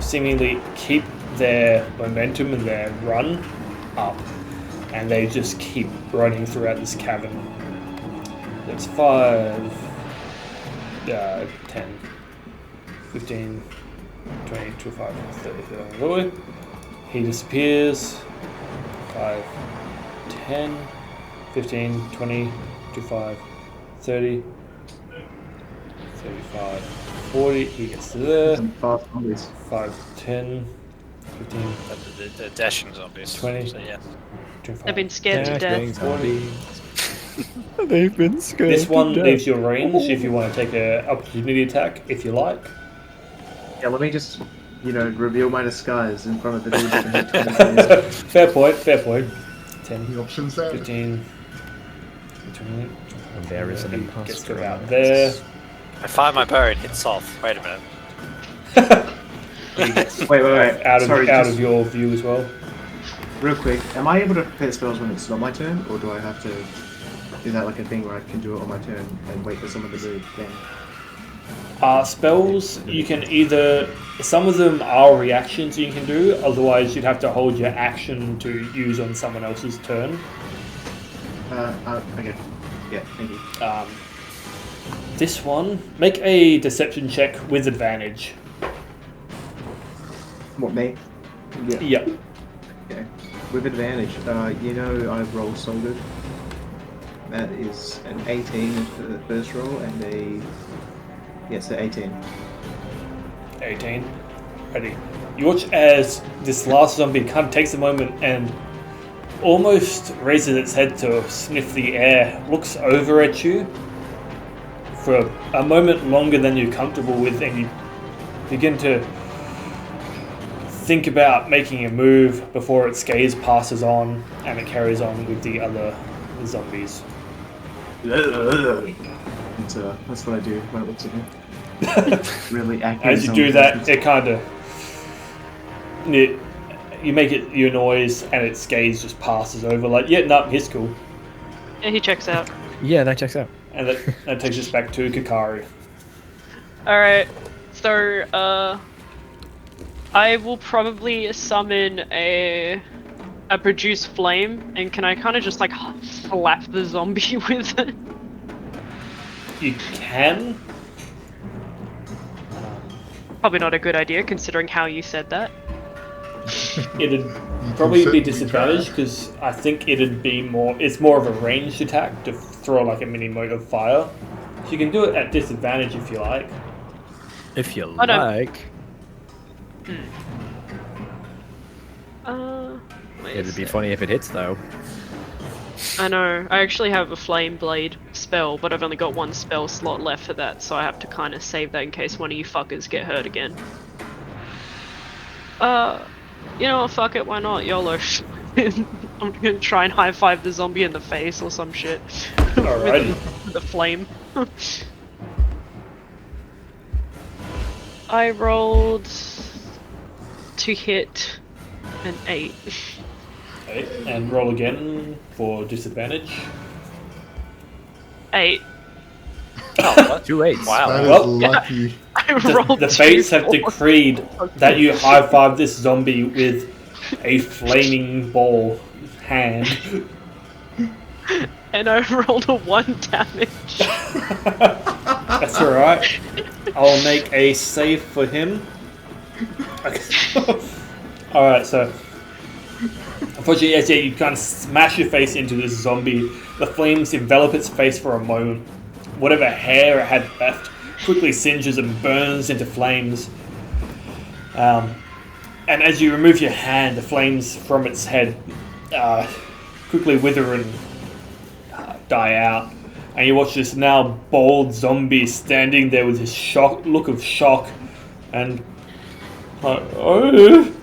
seemingly keep their momentum and their run up. And they just keep running throughout this cavern. That's 5, 10, 15, 20, 25, 30, 30. He disappears. 5, 10, 15, 20, 25, 30, 35, 40. He gets to there. Some fast zombies. 5, 10, 15, The dashing zombies. 20. So, yeah. 25. They've been scared to Dashing death. zombies. They've been scared. This one to leaves death. your range if you want to take an opportunity attack, if you like. Yeah, let me just, reveal my disguise in front of the dude that can hit 20 Fair point, fair point. 10, The options there. 15, 20, There is an 30, imposter. gets to about among there. us. I find my bow and hit south. Wait a minute. He gets Wait. out of Sorry, out just of your view as well. real quick. Am I able to prepare spells when it's not my turn, or do I have to? Is that like a thing where I can do it on my turn and wait for someone to do it then? Spells, you can either... Some of them are reactions you can do, otherwise you'd have to hold your action to use on someone else's turn. Okay. Yeah, thank you. This one, make a deception check with advantage. What, me? Yeah. Yep. Okay. With advantage. I roll so good. That is an 18 for the first roll and a... Yes, an 18. 18. Ready. You watch as this last zombie kind of takes a moment and almost raises its head to sniff the air, looks over at you for a moment longer than you're comfortable with, and you begin to think about making a move before its gaze passes on and it carries on with the other zombies. That's what I do when it looks at me. Really accurate. As you do that, it kind of... You make it your noise and its gaze just passes over like, yeah, no, he's cool. Yeah, he checks out. Yeah, that checks out. And that takes us back to Kakari. Alright, so, I will probably summon a produce flame, and can I kind of just, like, slap the zombie with it? You can. Probably not a good idea, considering how you said that. It'd probably be certainly disadvantaged because I think it'd be more... It's more of a ranged attack to throw like a mini mote of fire. So you can do it at disadvantage if you like. If you I don't- like. Wait a It'd be sec. funny if it hits, though. I know. I actually have a flame blade spell, but I've only got one spell slot left for that, so I have to kind of save that in case one of you fuckers get hurt again. You know what? Fuck it. Why not? YOLO. I'm gonna try and high five the zombie in the face or some shit. Alrighty. with the flame. I rolled to hit an 8. Okay, and roll again for disadvantage. 8. Oh, what? 2 8s. Wow. That is Well, lucky. I The, rolled the two fates have fours. decreed that you high five this zombie with a flaming ball hand. And I rolled a 1 damage. That's alright. I'll make a save for him. Okay. Alright, so Unfortunately, as you kind of smash your face into this zombie, the flames envelop its face for a moment. Whatever hair it had left quickly singes and burns into flames. And as you remove your hand, the flames from its head quickly wither and die out. And you watch this now bald zombie standing there with his look of shock and oh.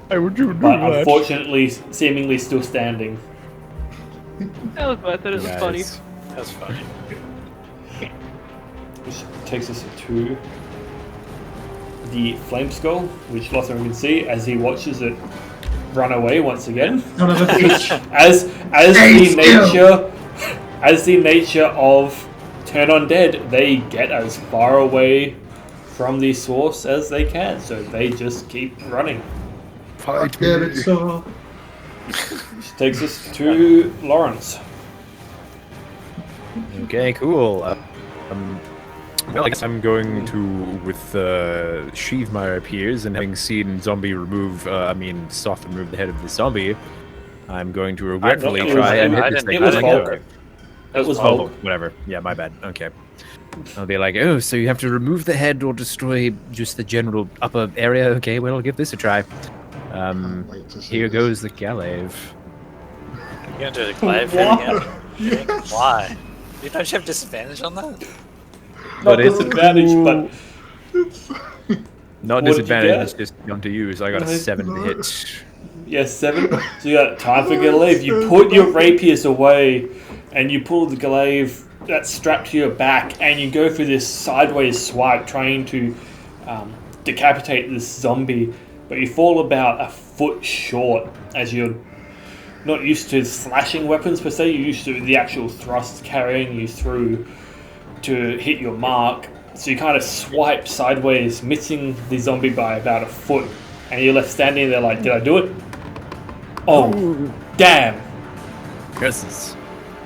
I would do But unfortunately, seemingly still standing. That was worth it. It was funny. That's funny. Which takes us to the flame skull, which Lothar can see as he watches it run away once again. Son of a bitch. As the nature of Turn Undead, they get as far away from the source as they can, so they just keep running. Fight me. Which takes us to Lawrence. Okay, cool. Well, I guess I'm going to, with sheathe my rapiers and having seen zombie Soth remove the head of the zombie, I'm going to regretfully try and hit this thing. It was Volk. It was Volk. Whatever. Yeah, my bad. Okay. I'll be like, oh, so you have to remove the head or destroy just the general upper area? Okay, well, I'll give this a try. Here goes the glaive. You're gonna do the glaive hit again? Yes. Why? You don't have disadvantage on that? Not disadvantage, but not What did you disadvantage, get? it's just none to use. I got a 7 to hit. yes, 7. So you got time for glaive. You put your rapiers away, and you pull the glaive that's strapped to your back, and you go for this sideways swipe, trying to decapitate this zombie. But you fall about a foot short, as you're not used to slashing weapons per se. You're used to the actual thrust carrying you through to hit your mark. So you kind of swipe sideways, missing the zombie by about a foot, and you're left standing there like, did I do it? Oh, damn. Curses.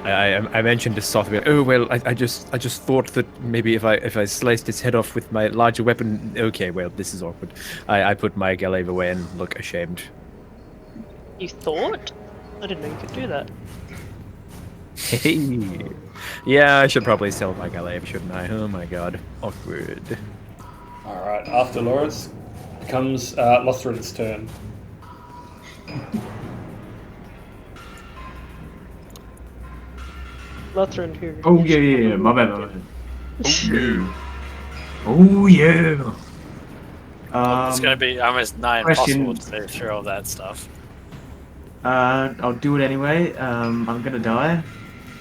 I mentioned to Soth, oh well, I just thought that maybe if I sliced his head off with my larger weapon. Okay, well, this is awkward. I put my glaive away and look ashamed. You thought? I didn't know you could do that. Hey. Yeah, I should probably sell my glaive, shouldn't I? Oh my god, awkward. Alright, after Lawrence comes Lothrin's turn. Lothrin who? Oh yeah, my bad. Oh yeah. It's gonna be almost nigh question- impossible to do through all that stuff. I'll do it anyway. I'm gonna die.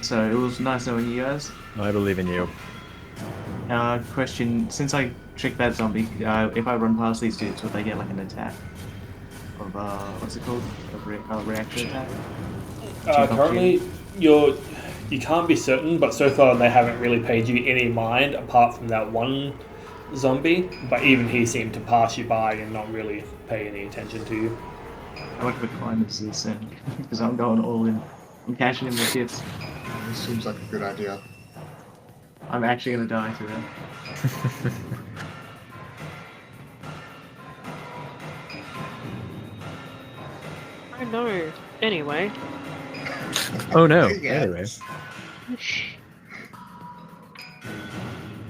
So it was nice knowing you guys. I believe in you. Question: since I tricked that zombie, if I run past these dudes, would they get like an attack? Of what's it called? A reaction attack? Currently, you can't be certain, but so far they haven't really paid you any mind apart from that one zombie. But even he seemed to pass you by and not really pay any attention to you. I went with climbers this soon because I'm going all in. I'm cashing in the chips. This seems like a good idea. I'm actually gonna die to that. I know. Anyway. Oh no. Yes. Anyway.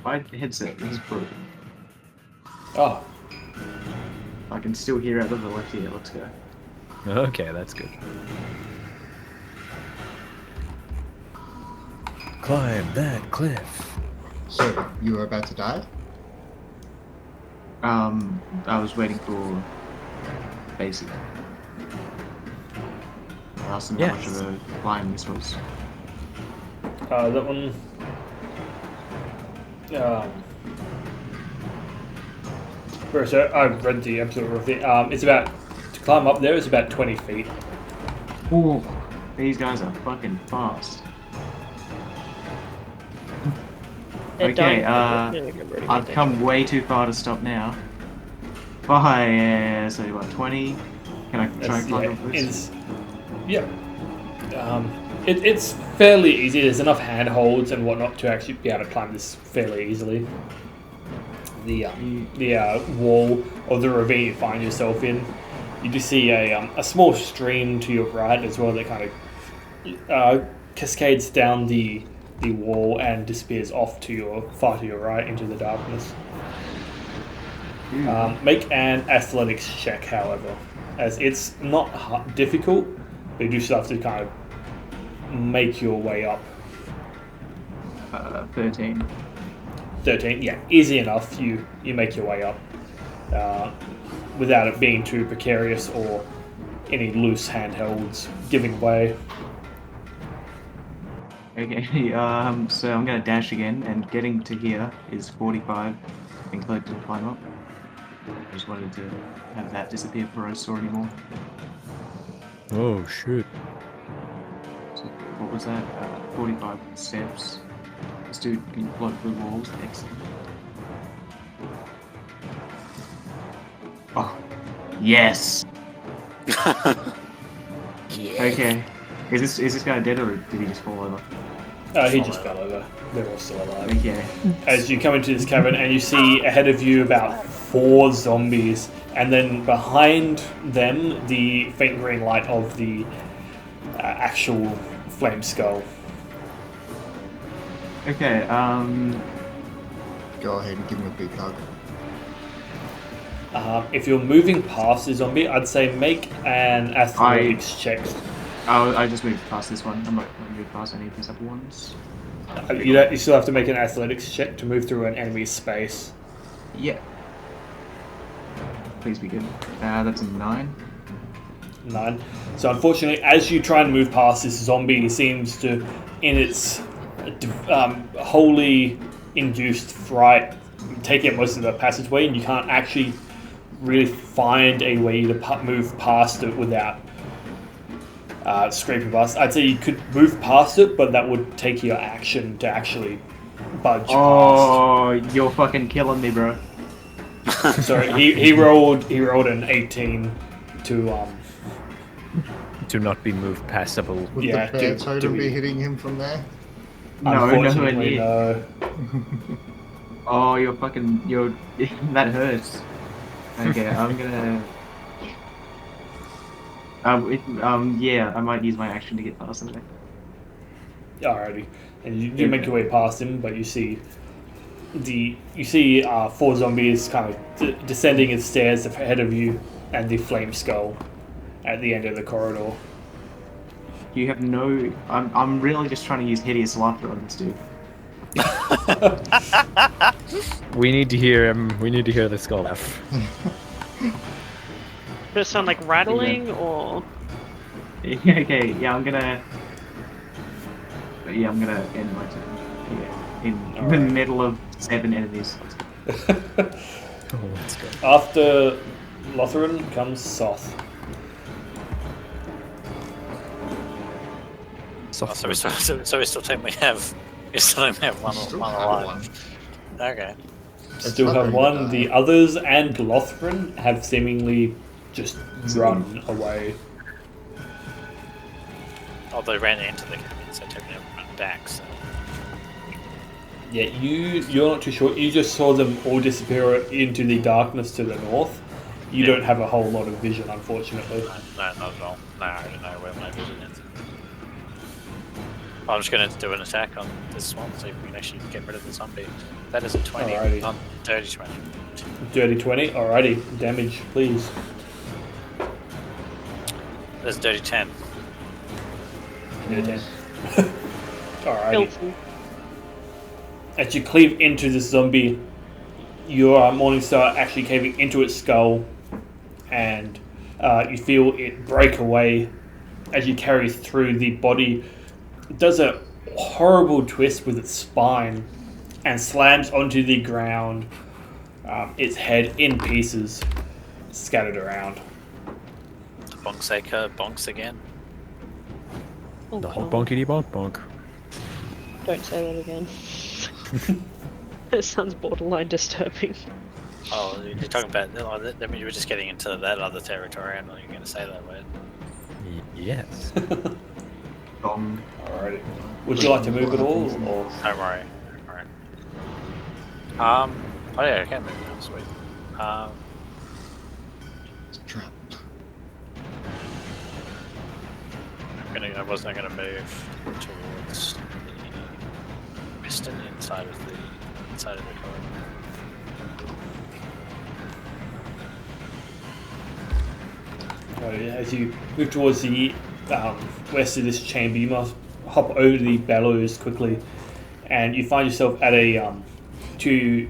My headset is broken. Oh, I can still hear out of the left ear. Let's go. Okay, that's good. Climb that cliff. So, you were about to die? I was waiting for basic. I asked them how much Yes. of a climb this was. that one. First, I've read the episode of it. It's about to climb up there. It's about 20 feet. Ooh, these guys are fucking fast. They're Okay, dying. I've come way too far to stop now. Bye, so what, 20? Can I try and climb up this? It's fairly easy. There's enough handholds and whatnot to actually be able to climb this fairly easily. The wall of the ravine you find yourself in You do see a small stream to your right as well that kind of cascades down the wall and disappears off to far to your right into the darkness. Make an athletics check, however, as it's not difficult, but you do still have to kind of make your way up. 13. 13, yeah, easy enough. You make your way up without it being too precarious or any loose handhelds giving way. Okay, so I'm gonna dash again, and getting to here is 45, including to climb up. I just wanted to have that disappear before I saw anymore. Oh shit. So what was that? 45 steps. This dude can block the walls. Excellent. Oh, yes. Okay. Is this guy dead or did he just fall over? He just fell over. They're all still alive. Okay. As you come into this cavern and you see ahead of you about 4 zombies, and then behind them the faint green light of the actual flame skull. Okay, Go ahead and give him a big hug. If you're moving past the zombie, I'd say make an athletics check. I just moved past this one. I'm not going to move past any of these other ones. You still have to make an athletics check to move through an enemy space. Yeah. Please be good. That's a 9. 9. So unfortunately, as you try and move past this zombie, it seems to, in its wholly induced fright, take out most of the passageway, and you can't actually really find a way to move past it without scraping past. I'd say you could move past it, but that would take your action to actually budge past. Oh, you're fucking killing me, bro. Sorry, he rolled an 18 to not be moved passable. Would Yeah, the bear to totem be- be hitting him from there? No, unfortunately, no. Oh, you're that hurts. Okay, I'm gonna. Yeah, I might use my action to get past him. Alrighty, and you do make your way past him, but you see 4 zombies kind of descending the stairs ahead of you, and the flame skull at the end of the corridor. You have no. I'm really just trying to use hideous laughter on this dude. We need to hear him. We need to hear the skull laugh. Does it sound like rattling or? Okay, yeah, I'm gonna end my turn. Yeah, in the middle of 7 enemies. Oh, let's go. After Lothran comes Soth. So we still technically have one Still alive. one. Okay. Still have one. The others and Lothran have seemingly just run away. Oh, they ran into the cabin, so technically they run back. So. Yeah, you're not too sure. You just saw them all disappear into the darkness to the north. You don't have a whole lot of vision, unfortunately. No, not at all. No, I don't know where my vision is. I'm just going to do an attack on this swamp, see if we can actually get rid of the zombie. That is a 20, Alrighty. not dirty 20. Dirty 20. Alrighty, damage, please. That's dirty 10. Dirty 10. Alrighty. Filthy. As you cleave into this zombie, your Morningstar actually caving into its skull, and you feel it break away as you carry through. The body does a horrible twist with its spine and slams onto the ground, its head in pieces, scattered around. The Bonksaker bonks again. Oh, The God. bonkity bonk bonk. Don't say that again. It sounds borderline disturbing. Oh, you're talking about. I mean, you were just getting into that other territory. I'm not even going to say that word. Yes. Gong. Alrighty. Would you like to move at all, or? Don't worry. Oh yeah, I can move now. Sweet. It's a trap. wasn't gonna move towards the western inside of the corridor. As you move towards the west of this chamber, you must hop over the bellows quickly, and you find yourself at a to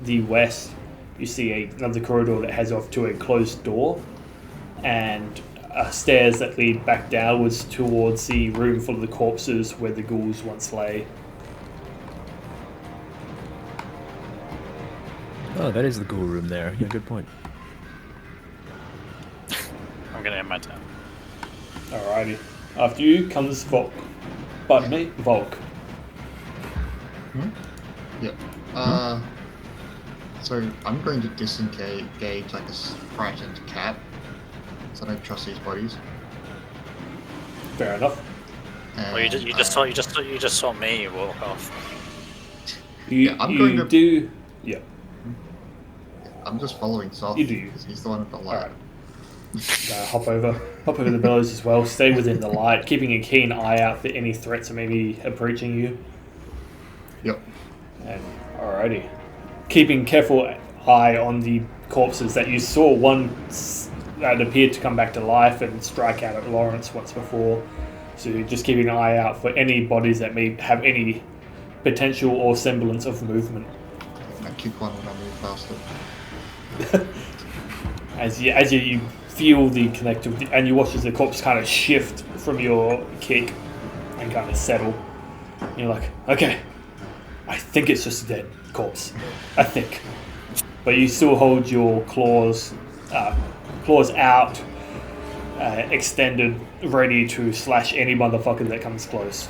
the west. You see another corridor that has off to a closed door, and stairs that lead back downwards towards the room full of the corpses where the ghouls once lay. Oh, that is the ghoul room there. Yeah, good point. I'm gonna end my turn. Alrighty. After you comes Volk. Pardon me, Volk. Yep. So I'm going to disengage like a frightened cat. So I don't trust these bodies. Fair enough. And, Well, you just saw me walk off. You do. Yeah. I'm just following Soft. You do. Because he's the one with the light. Hop over the bellows as well. Stay within the light, keeping a keen eye out for any threats that may be approaching you. Yep. And alrighty, keeping careful eye on the corpses that you saw. One that appeared to come back to life and strike out at Lawrence once before. So just keeping an eye out for any bodies that may have any potential or semblance of movement. I kick one when I move past it. As you feel the connectivity, and you watch as the corpse kind of shift from your kick and kind of settle. And you're like, okay, I think it's just a dead corpse. I think. But you still hold your claws out, extended, ready to slash any motherfucker that comes close.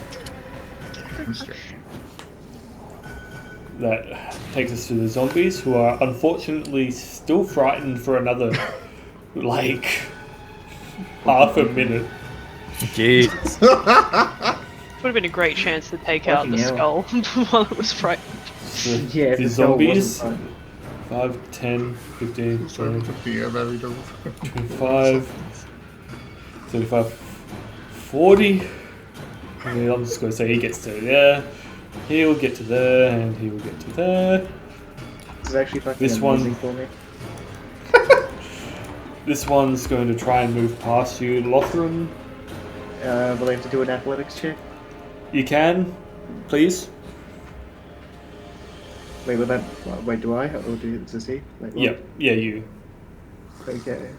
That takes us to the zombies, who are unfortunately still frightened for another, like, half a minute. Jeez. Would have been a great chance to take out the skull while it was frightened. Yeah, The the skull zombies, wasn't 5, 10, 15, 20, 25, 35, 40. And I'm just going to say he gets to there, he'll get to there, and he will get to there. This is actually fucking This amazing one- for me. This one's going to try and move past you. Lothran, Will I have to do an athletics check? you can, please. Wait, wait, do I? Or does he? Wait, what? Yep, yeah, you. Okay.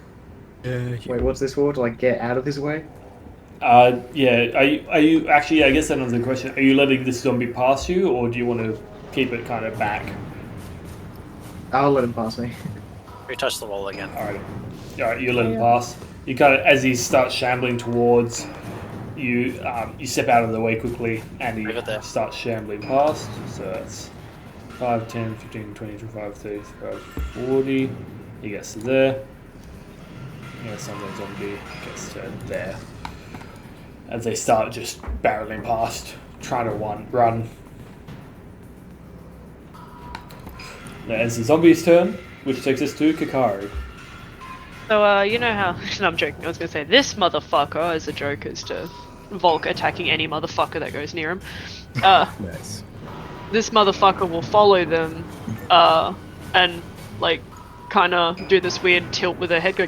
Wait, what's this for? To like get out of his way? Yeah. Are you actually? I guess another question. Are you letting this zombie pass you, or do you want to keep it kind of back? I'll let him pass me. Retouch the wall again. All right. You let him pass. You kind of, as he starts shambling towards you, you step out of the way quickly, and he Leave it there. starts shambling past. So that's 5, 10, 15, 20, 25, 30, 35, 40. He gets to there. Yes, and the zombie gets to there. As they start just barreling past, trying to run. Now it's the zombie's turn, which takes us to Kakari. So, you know how... No, I'm joking. I was going to say, this motherfucker, as a joke, is to Volk attacking any motherfucker that goes near him. Nice. This motherfucker will follow them, and, like, kind of do this weird tilt with her head, go,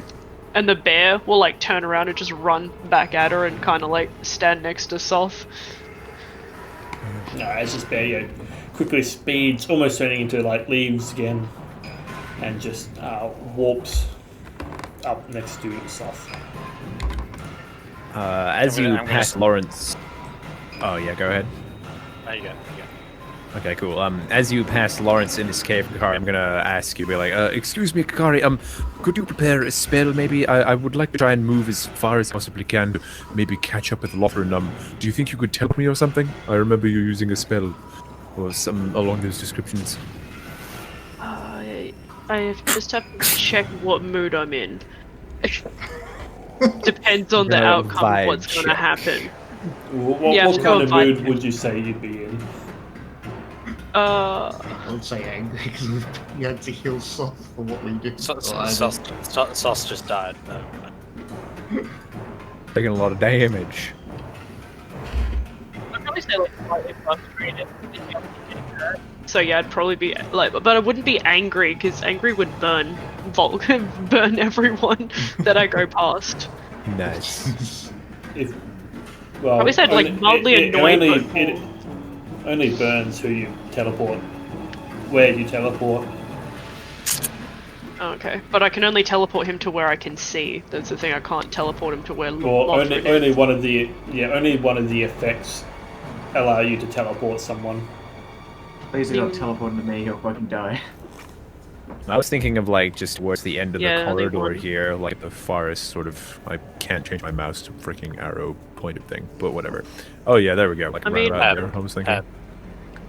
and the bear will, like, turn around and just run back at her and kind of, like, stand next to Soph. No, as this bear quickly speeds, almost turning into, like, leaves again, and just warps up next to Soph. As I'm you gonna- pass Lawrence... Oh, yeah, go ahead. There you go. Okay, cool. As you pass Lawrence in this cave, Kakari, I'm gonna ask you, be like, excuse me, Kakari, could you prepare a spell, maybe? I would like to try and move as far as possibly can to maybe catch up with Lothran. Do you think you could help me or something? I remember you using a spell, or something along those descriptions. I just have to check what mood I'm in. Depends on the Gonna outcome of vibe what's going to check. happen. What Yeah, kind go of find mood him. would you say you'd be in? I would say angry because you had to heal Soft for what we did. Sauce just died. Taking a lot of damage. say like slightly frustrated. So yeah, I'd probably be like, but I wouldn't be angry because angry would burn burn everyone that I go past. Nice. If, well, Probably said like mildly annoyed. It only burns who you teleport, where you teleport. Okay, but I can only teleport him to where I can see. That's the thing. I can't teleport him to where. Or Lothran is. only one of the effects allow you to teleport someone. Please do not teleport to me or fucking die. I was thinking of like just towards the end of Yeah, the they corridor would. here, like the farthest sort of. I can't change my mouse to freaking arrow pointed thing, but whatever. Oh yeah, there we go. Like I right mean- about there. I was thinking.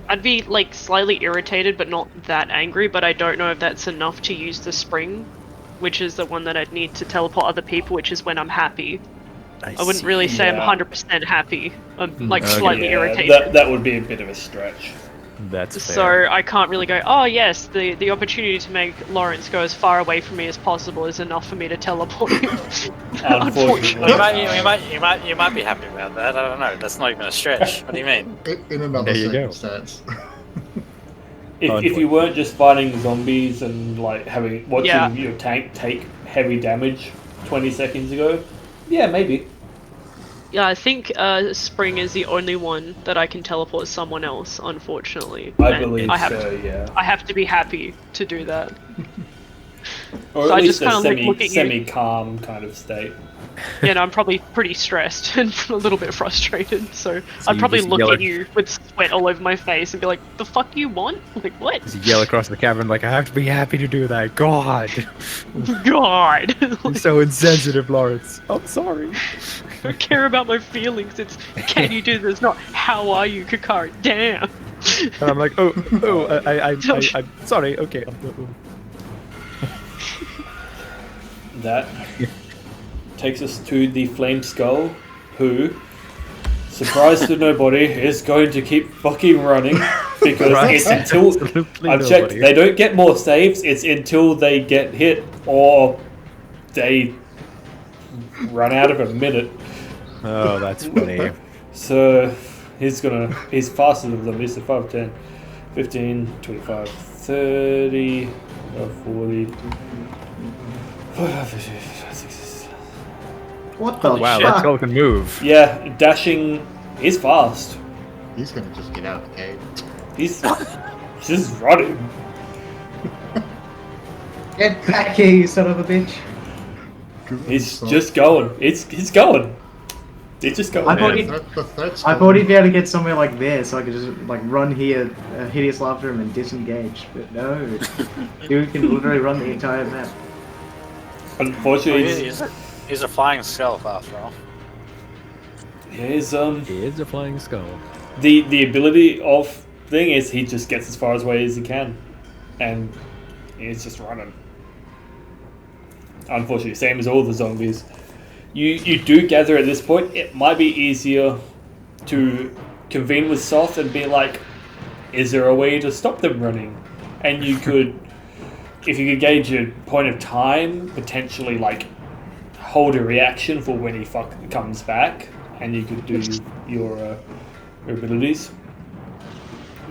I'd be like slightly irritated, but not that angry. But I don't know if that's enough to use the spring, which is the one that I'd need to teleport other people, which is when I'm happy. I wouldn't really say I'm Yeah. 100% happy. I'm like Okay. slightly Yeah, irritated. that would be a bit of a stretch. That's So fair. I can't really go, oh yes, the opportunity to make Lawrence go as far away from me as possible is enough for me to teleport him. Unfortunately. You might be happy about that. I don't know. That's not even a stretch. What do you mean? In another There you go. circumstance. If you weren't just fighting zombies and like watching Yeah. your tank take heavy damage 20 seconds ago, yeah, maybe. Yeah, I think Spring is the only one that I can teleport someone else, unfortunately. I And believe I have so, to, yeah. I have to be happy to do that. Or So at I least just kinda, a like, look at you. semi-calm kind of state. Yeah, no, I'm probably pretty stressed and a little bit frustrated, so So I'd you probably just look yell at at- you with sweat all over my face and be like, the fuck you want? Like, what? Just yell across the cavern like, I have to be happy to do that. God, God! I'm so insensitive, Lawrence. I'm sorry. I don't care about my feelings, it's can you do this, not how are you, Kakari? Damn! And I'm like, I'm sorry. Okay. That takes us to the Flame Skull, who, surprise to nobody, is going to keep fucking running because it's until Absolutely I've checked. nobody. They don't get more saves. It's until they get hit or they run out of a minute. Oh, that's funny. So he's faster than them. He's 5, 10, 15, 25, 30, 40. What the Wow, fuck? that skull can move. Yeah, dashing is fast. He's gonna just get out of the cave. He's just running. Get back here, you son of a bitch! He's just going. He's going. He's just going. I thought man. he- I thought he'd be able to get somewhere like there, so I could just like run here, hideous laughter him, and disengage. But no, dude can literally run the entire map. Unfortunately, he's He's a flying stealth after all. He is a flying skull. the ability of thing is he just gets as far away as he can, and he's just running. Unfortunately, same as all the zombies. You do gather at this point. It might be easier to convene with Soth and be like, is there a way to stop them running? And you could, if you could gauge a point of time, potentially like hold a reaction for when he comes back, and you could do your abilities.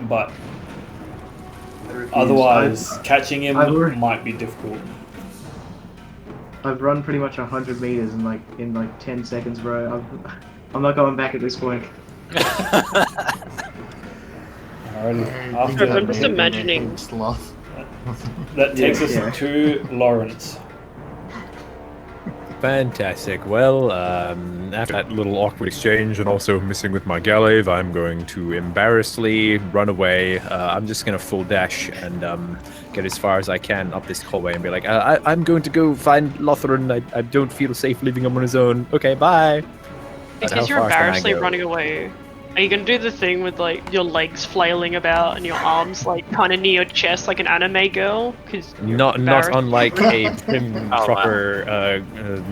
But otherwise, catching him I've- might be difficult. I've run pretty much 100 meters in like 10 seconds, bro. I'm not going back at this point. Alrighty. I'm just imagining- Sloth. That takes Yeah, us yeah. to Lawrence. Fantastic. Well, after that little awkward exchange and also missing with my Galave, I'm going to embarrassedly run away. I'm just going to full dash and get as far as I can up this hallway and be like, I'm going to go find Lothran. I don't feel safe leaving him on his own. Okay, bye. Because How you're far can I embarrassedly go? running away. Are you gonna do the thing with like your legs flailing about and your arms like kind of near your chest like an anime girl? Because Not unlike a prim, Oh, wow. proper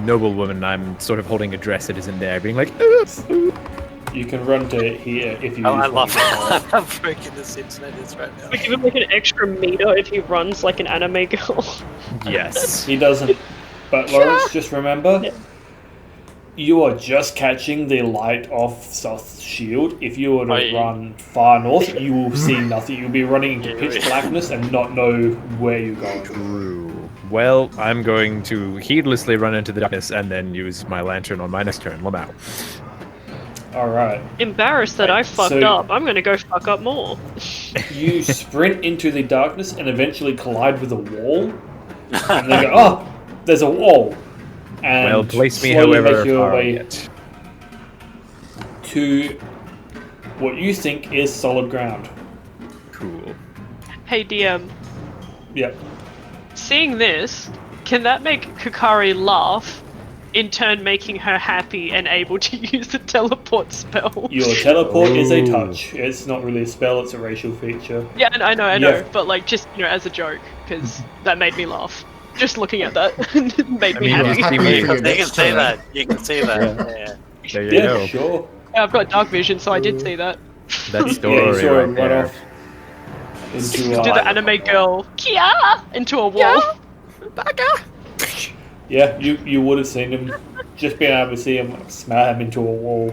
noblewoman, I'm sort of holding a dress that isn't there, being like, You can run to here if you. Oh, I use love one. how broken this internet is right now. we give him like an extra meter if he runs like an anime girl. yes. He doesn't. But Lawrence, just remember, You are just catching the light off Soth's shield. If you were to Are you- run far north, you will see nothing. You'll be running into Yeah, pitch yeah. blackness and not know where you're going. True. Well, I'm going to heedlessly run into the darkness and then use my lantern on my next turn. Lamau. Alright. Embarrassed that I fucked So- up. I'm gonna go fuck up more. You sprint into the darkness and eventually collide with a wall. And then go, oh, there's a wall. And Well, place me slowly however make your far I way get. to what you think is solid ground. Cool. Hey DM, Yep. seeing this, can that make Kakari laugh? In turn, making her happy and able to use the teleport spell. Your teleport is a Oh. touch. It's not really a spell, it's a racial feature. Yeah, I know, Yeah. but like just as a joke, because that made me laugh. Just looking at that made I me mean, happy. you see Happy me. for You can next see turn. that. You can see that. Yeah. There you Yeah, go. sure. Yeah, I've got dark vision, so I did see that. That You story saw right him run there. off into Do the anime girl Kia into a wall. Yeah, you would have seen him. Just being able to see him slam into a wall.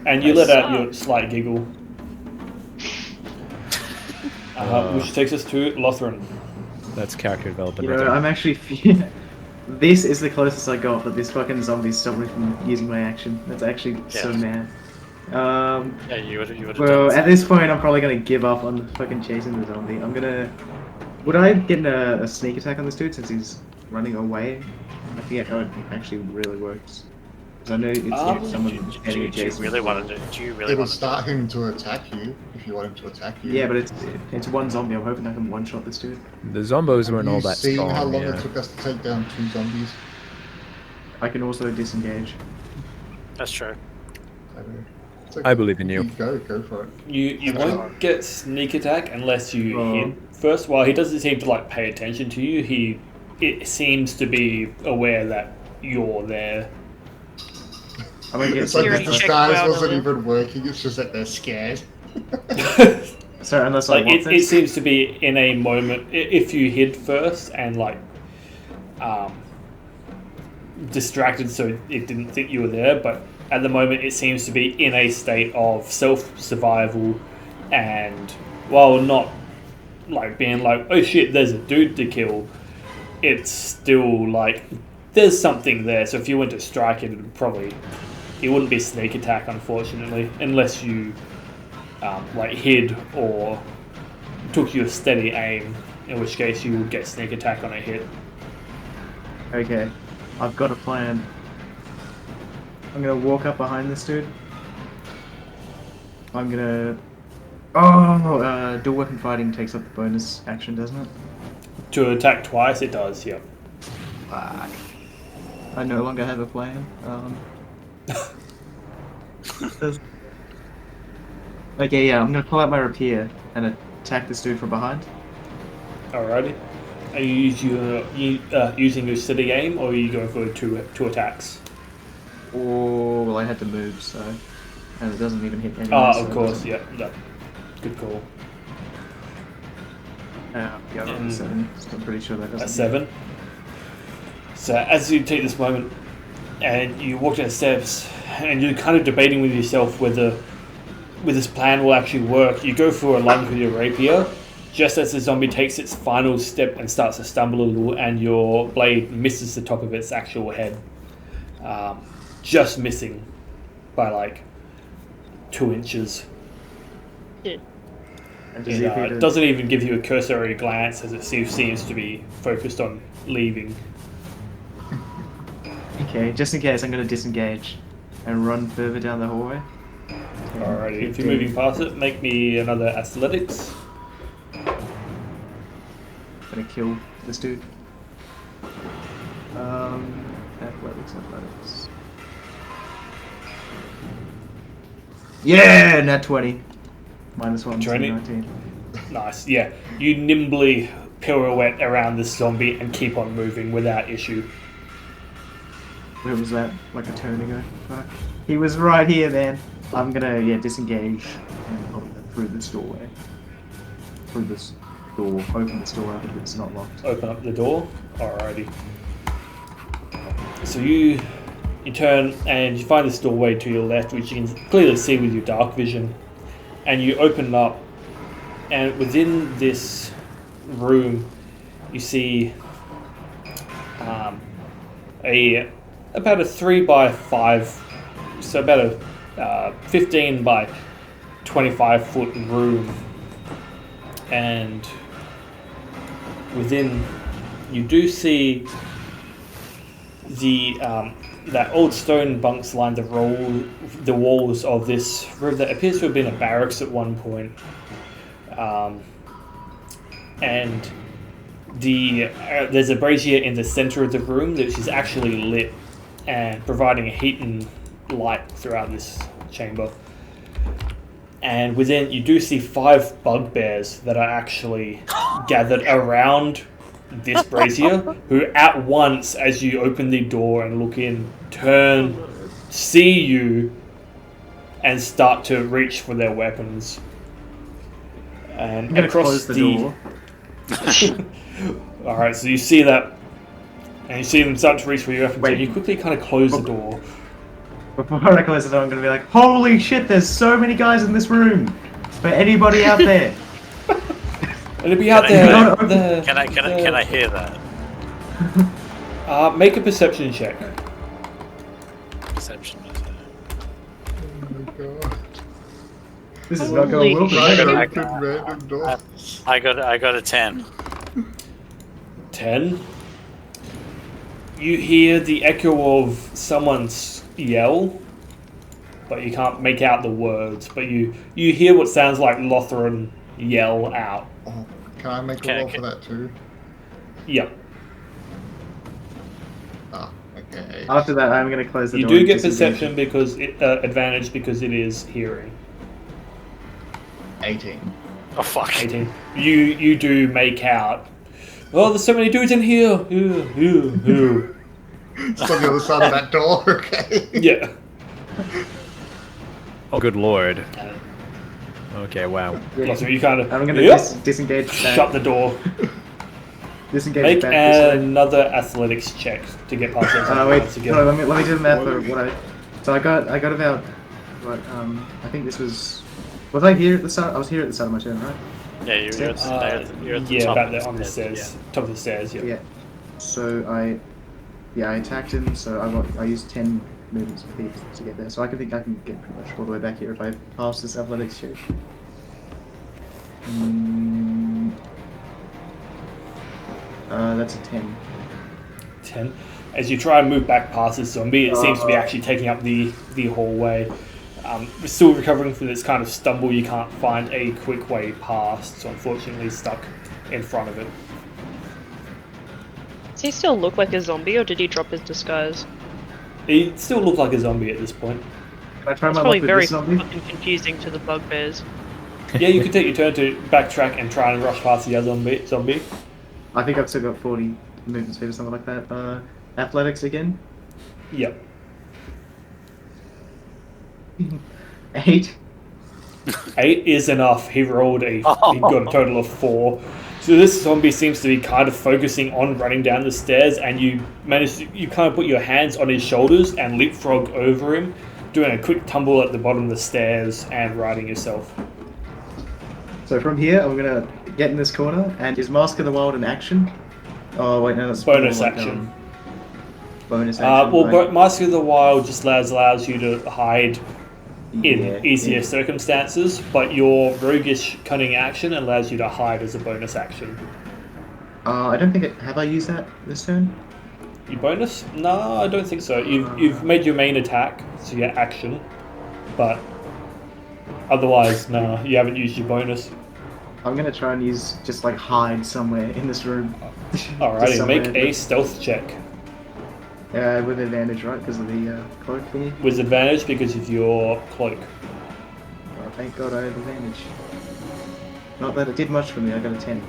And you let out your slight giggle. Which takes us to Lothran. That's character development. You right know, there. I'm actually. This is the closest I got, but this fucking zombie stopped me from using my action. That's actually so Yeah. mad. Yeah, you would have Well, done at this point, I'm probably gonna give up on fucking chasing the zombie. I'm gonna. Would I get a sneak attack on this dude since he's running away? I forget how it actually really works. Because I know it's someone Do heading you adjacent. really want to do? Do you really It'll want to? start him to attack you if you want him to attack you. Yeah, but it's one zombie. I'm hoping I can one shot this dude. The zombos weren't all Have you that seen strong. how long yeah. it took us to take down 2 zombies? I can also disengage. That's true. It's okay. I believe in you. Go for it. You won't get sneak attack unless you Oh. hit first. While he doesn't seem to like pay attention to you, it seems to be aware that you're there. I'm gonna get It's like the Security check disguise well wasn't done. even working, it's just that they're scared. So unless I Like want it this. seems to be in a moment. If you hid first and like distracted, so it didn't think you were there. But at the moment, it seems to be in a state of self-survival, and while not like being like, oh shit, there's a dude to kill, it's still like there's something there. So if you went to strike it, it wouldn't be sneak attack, unfortunately, unless you like hid or took your steady aim, in which case you would get sneak attack on a hit. Okay, I've got a plan. I'm gonna walk up behind this dude. I'm gonna. Oh, dual weapon fighting takes up the bonus action, doesn't it? To attack twice, it does, yep. Fuck. I no longer have a plan. Okay, yeah, I'm gonna pull out my rapier and attack this dude from behind. Alrighty. Are you using your steady aim, or are you going for two attacks? Oh, well, I had to move, so. And it doesn't even hit anyone. Ah, so of it course, doesn't- yep. Good call. Yeah, I got a And 7, so I'm pretty sure that doesn't A 7. So as you take this moment and you walk down the steps and you're kind of debating with yourself whether this plan will actually work, you go for a lunge with your rapier just as the zombie takes its final step and starts to stumble a little, and your blade misses the top of its actual head. Just missing by like 2 inches. Yeah. And does he appear It to- doesn't even give you a cursory glance as it seems to be focused on leaving. Okay, just in case, I'm gonna disengage and run further down the hallway. Alrighty, if you're moving past it, make me another athletics. Gonna kill this dude. Athletics. Yeah, nat 20. -1, so 20? 19. Nice, yeah. You nimbly pirouette around this zombie and keep on moving without issue. Where was that? Like a turn ago? Fuck. He was right here, man. I'm gonna, disengage and go through this doorway. Through this door. Open this door up if it's not locked. Open up the door. Alrighty. So you You turn and you find this doorway to your left, which you can clearly see with your dark vision. And you open it up, and within this room, you see about a 3 by 5, so about a 15 by 25 foot room, and within you do see the that old stone bunks line the walls of this room that appears to have been a barracks at one point, and there's a brazier in the center of the room that is actually lit and providing a heat and light throughout this chamber. And within, you do see 5 bugbears that are actually gathered around this brazier, who at once, as you open the door and look in, turn, see you, and start to reach for their weapons. And I'm gonna across close the door. Alright, so you see that, and you see them start to reach for your weapons, Wait. and you quickly kind of close the door. Before I close the door, I'm gonna be like, holy shit, there's so many guys in this room! For anybody out there! And it'll be out Can there. Can I hear that? Make a perception check. Perception. Oh my god. This is not Holy going well. Right, shit. open random door. I got a 10. 10. You hear the echo of someone's yell, but you can't make out the words. But you hear what sounds like Lothran yell out. Oh, can I make a Okay, roll okay. for that too? Yep. Ah, okay. After that, I'm gonna close the You door. do and get disengage. perception because advantage because it is hearing. 18. Oh fuck. 18. You do make out. Oh, there's so many dudes in here. It's on the other side of that door, okay? Yeah. Oh, good lord. Okay, wow. Yeah. So you kind of I'm gonna disengage back. shut the door. Disengage Make back this way. another athletics check to get past those Wait, once again. hold on, let me do the math for what I. So I got about what I think this was. Was I here at the start? I was here at the start of my turn, right? Yeah, you're at the Yeah, top about of there on the stairs, stairs, top of the stairs. Yeah. Yeah. So I attacked him. So I used 10 movements of feet to get there. So I think I can get pretty much all the way back here if I pass this athletics check. That's a 10. 10. As you try and move back past this zombie, it seems to be Uh. actually taking up the hallway. We're still recovering from this kind of stumble. You can't find a quick way past, so unfortunately stuck in front of it. Does he still look like a zombie, or did he drop his disguise? He still looks like a zombie at this point. Can I try It's my probably luck with very this zombie? fucking confusing to the bugbears. Yeah, you can take your turn to backtrack and try and rush past the other zombie. I think I've still got 40 movement speed or something like that. Athletics again. Yep. 8. 8 is enough. He rolled he got a total of 4. So this zombie seems to be kind of focusing on running down the stairs, and you kind of put your hands on his shoulders and leapfrog over him, doing a quick tumble at the bottom of the stairs and riding yourself. So from here, I'm gonna get in this corner, and is Mask of the Wild an action? Oh wait, no, that's Bonus more like, action. Bonus action. Well, Mask of the Wild just allows you to hide in Yeah, easier yeah. circumstances, but your roguish cunning action allows you to hide as a bonus action. I don't think have I used that this turn? Your bonus? No, I don't think so. You've made your main attack, so your action, but otherwise, no, you haven't used your bonus. I'm gonna try and use just like hide somewhere in this room. Just Alrighty, somewhere. make a stealth check With advantage, right? Because of the cloak thingy. with advantage because of your cloak. Oh, thank God I have advantage. Not that it did much for me. I got a 10.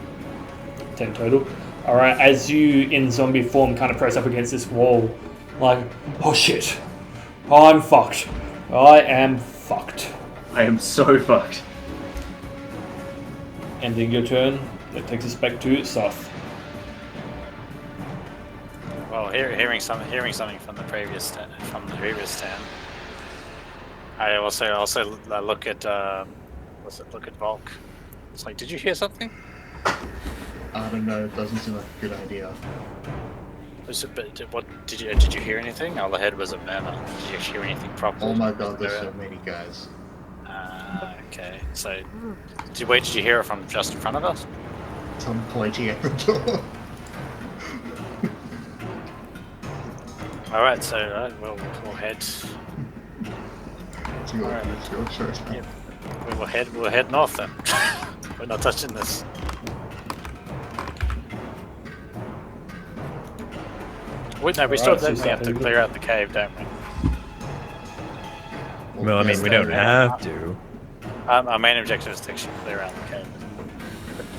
10 total. Alright, as you in zombie form kind of press up against this wall, like, oh shit, I'm fucked. I am fucked. I am so fucked. Ending your turn, that takes us back to Soth. Well, hearing something from the previous town. I also look at look at Volk. It's like, did you hear something? I don't know. It doesn't seem like a good idea. What did you hear anything? All I heard was a murmur. Did you hear anything properly? Oh my god, there's so many guys. Okay. So, where did you hear it from? Just in front of us? Some pointing at the door. All right. So we'll head. Alright, let's go. Sure. Yeah, we'll head north then. We're not touching this. Wait, no, we still definitely have to clear out the cave, don't we? Well, I mean, we don't have to. Our main objective is to actually clear out the cave.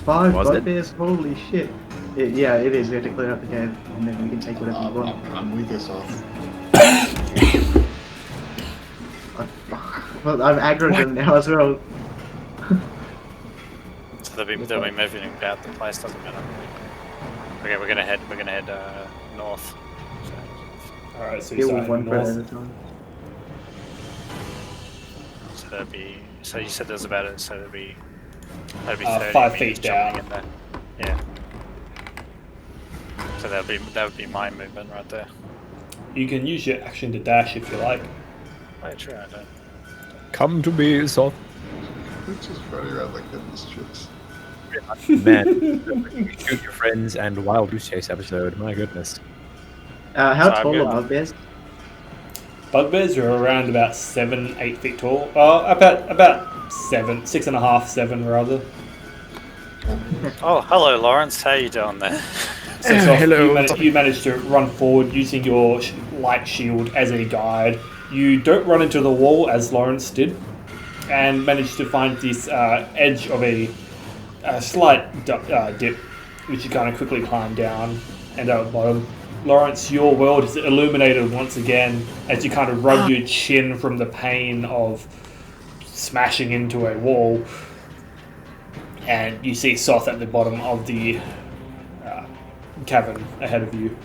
5 Was it? bugbears, holy shit. Yeah, it is. We have to clear out the cave, and then we can take whatever we want. I'm with this off. Well, I've aggroed them now as well. So they'll be moving about the place. Doesn't matter. Okay, we're gonna head north. Alright, so Deal you're with starting one person north. at a time. So that'd be. So you said there's about it. So that'd be 30 5 meters feet down. jumping in there. Yeah. So that would be my movement right there. You can use your action to dash if you like. Oh, true. I don't. Come to me, Soth. We're just running around like goodness tricks. Man, shoot your friends and Wild Goose Chase episode. My goodness. How So tall I'm are good. bugbears? Bugbears are around about 7-8 feet tall. About 6.5, 7 rather. Oh, hello, Lawrence. How you doing there? So hello. You managed to run forward using your light shield as a guide. You don't run into the wall as Lawrence did, and managed to find this edge of a slight dip, which you kind of quickly climb down and out the bottom. Lawrence, your world is illuminated once again as you kind of rub your chin from the pain of smashing into a wall, and you see Soth at the bottom of the cavern ahead of you.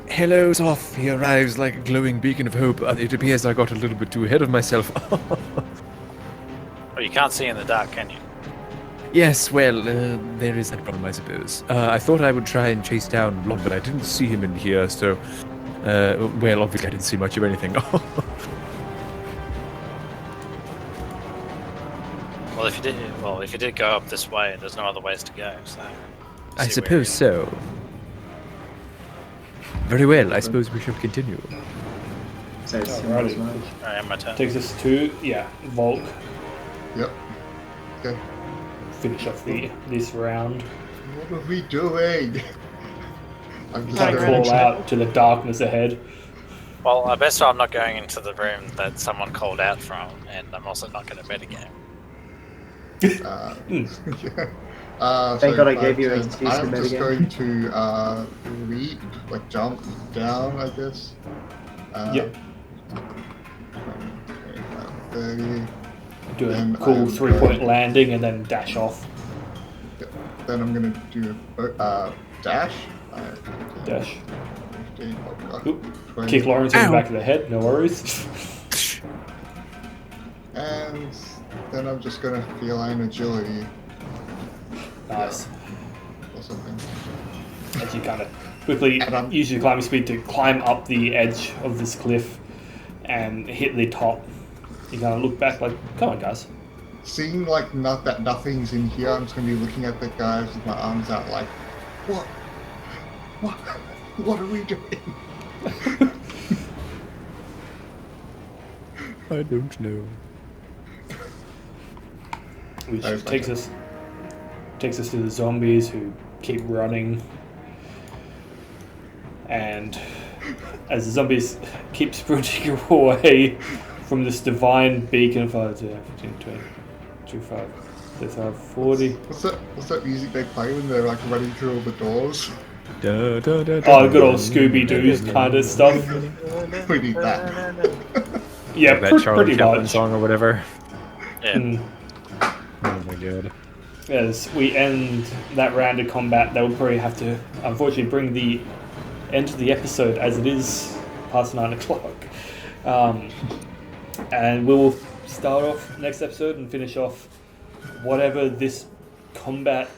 Hello, Soth. He arrives like a glowing beacon of hope. It appears I got a little bit too ahead of myself. Well, you can't see in the dark, can you? Yes, well, there is that problem, I suppose. I thought I would try and chase down Blond, but I didn't see him in here, so... well, obviously I didn't see much of anything. Well, if you did go up this way, there's no other ways to go. So. I suppose so. Very well, I suppose we shall continue. So it's Alrighty. similar as well. I am my turn. Takes us to, Volk. Yep. Okay. Finish off this round. What are we doing? I'm just Kind of going call out to the darkness ahead. Well, I best I'm not going into the room that someone called out from, and I'm also not going to metagame. yeah. Thank God I gave you an I'm excuse to just metagame. going to leap, like jump down, I guess. Yep. 30. Do a And cool I'm 3-point going- landing and then dash off. Then I'm gonna do a dash. Dash. 15, oh God, Oop. 20. Kick Lawrence in the Ow. back of the head, no worries. And then I'm just gonna feline agility Nice. or something. As you kind of quickly And I'm- use your climbing speed to climb up the edge of this cliff and hit the top. You kind of look back like, come on, guys. Seeing like nothing's in here, I'm just gonna be looking at the guys with my arms out like, what? What are we doing? I don't know. Which That was my takes turn. us to the zombies who keep running. And as the zombies keep sprinting away from this divine beacon, 5, 10, 15, 20, 25, 35, 40. What's that music they play when they're like running through all the doors? Da, da, da, Oh, good old Scooby-Doo's kind of stuff. We need that. Yeah, that Charlie pretty Chaplin much. song or whatever. Yeah. Mm. Oh my god. As we end that round of combat, they'll probably have to, unfortunately, bring the end the episode as it is past 9 o'clock. And we'll start off next episode and finish off whatever this combat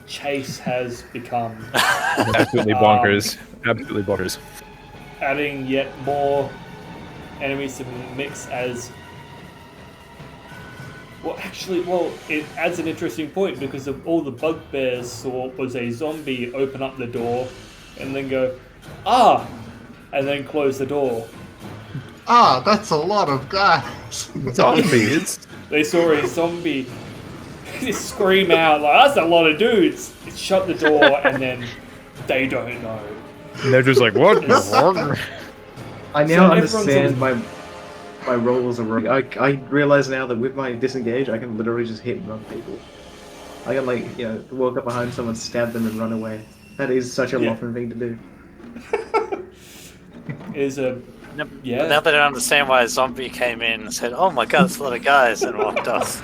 chase has become. Absolutely bonkers. Absolutely bonkers. Adding yet more enemies to the mix as... Well, it adds an interesting point because of all the bugbears saw was a zombie open up the door and then go, and then close the door. That's a lot of guys. Zombies. They saw a zombie scream out like, "That's a lot of dudes!" It shut the door and then they don't know. And they're just like, what? I now everyone's understand on- my roles are wrong. I realize now that with my disengage, I can literally just hit and run people. I can walk up behind someone, stab them, and run away. That is such a Lothran thing to do. Yeah. Now they don't understand why a zombie came in and said, "Oh my god, it's a lot of guys," and walked off.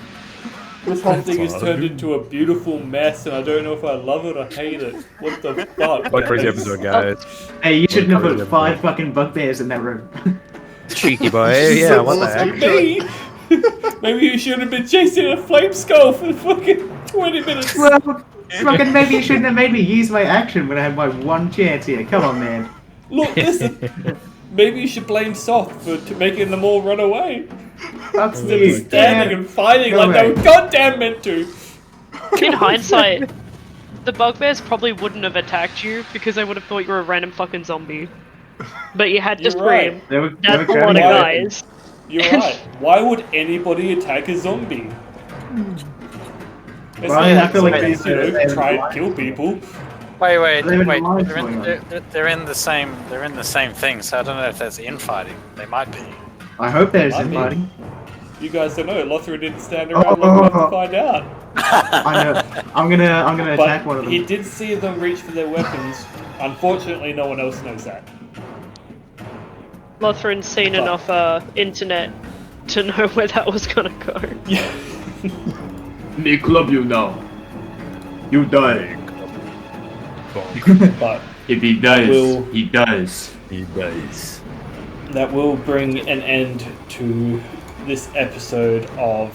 This whole thing has turned into a beautiful mess, and I don't know if I love it or hate it. What the fuck? What a crazy episode, guys. Hey, you shouldn't have Crazy put 5 episode. fucking bugbears in that room. Cheeky boy. Yeah, what the heck? Me? Maybe you should have been chasing a flame skull for fucking 20 minutes. Well, fucking maybe you shouldn't have made me use my action when I had my one chance here. Come on, man. Look, listen. Maybe you should blame Soft for making them all run away. Fuck Instead you. of standing and fighting Go like they away. were goddamn meant to. In hindsight, the bugbears probably wouldn't have attacked you because they would have thought you were a random fucking zombie. But you had to You're scream. right. They were That's a trying lot to of go- guys. You're right. Why would anybody attack a zombie? It's Well, I not feel like zombies, they- try and kill people. Wait, They're in wait. lines They're going on. they're in the same. They're in the same thing. So I don't know if that's infighting. They might be. I hope there's Might be. infighting. You guys don't know. Lothra didn't stand around long enough to find out. I know. I'm gonna attack But one of them. he did see them reach for their weapons. Unfortunately, no one else knows that. Lothran's seen enough internet to know where that was gonna go. Yeah. Me club you now. You die. But If he dies, Will- he dies. He does. that will bring an end to this episode of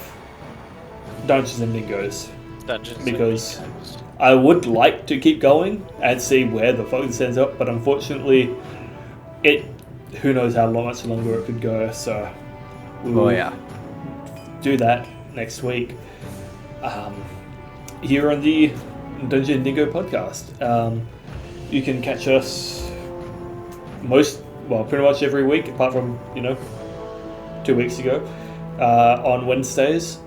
Dungeons and Dingoes. Dungeons and Because Dingoes. I would like to keep going and see where the fuck this ends up, but unfortunately, who knows how much longer it could go. So we'll Oh yeah. do that next week here on the Dungeon and Dingo podcast. You can catch us pretty much every week, apart from 2 weeks ago, on Wednesdays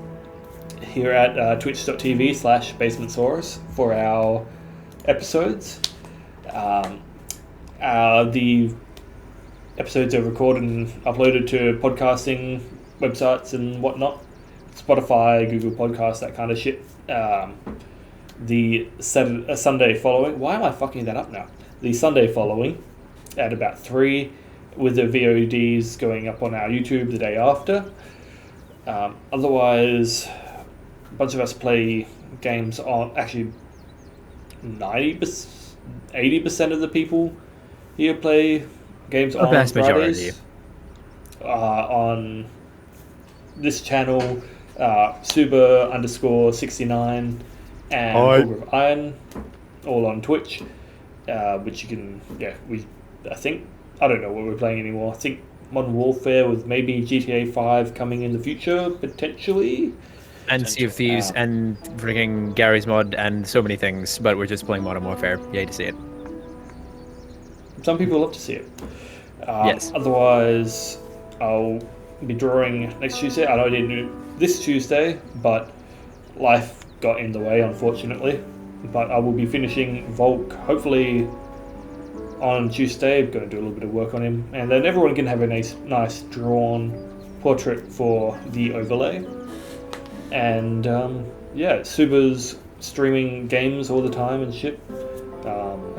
here at twitch.tv/basementsaurus for our episodes. The episodes are recorded and uploaded to podcasting websites and whatnot, Spotify, Google Podcasts, that kind of shit. The Sunday following, why am I fucking that up now? The Sunday following at about 3, with the VODs going up on our YouTube the day after. Otherwise, a bunch of us play games on, actually 80% of the people here play games on vast Fridays. majority. On this channel, Suba_69 and Hi. Augur of Iron, all on Twitch, which you can, I don't know what we're playing anymore. I think Modern Warfare with maybe GTA 5 coming in the future, potentially. And Sea of Thieves and freaking Gary's Mod and so many things, but we're just playing Modern Warfare. Yay to see it. Some people love to see it. Yes. Otherwise, I'll be drawing next Tuesday. I know I didn't do this Tuesday, but life got in the way, unfortunately. But I will be finishing Volk, hopefully on Tuesday. I'm going to do a little bit of work on him. And then everyone can have a nice drawn portrait for the overlay. And Suba's streaming games all the time and shit.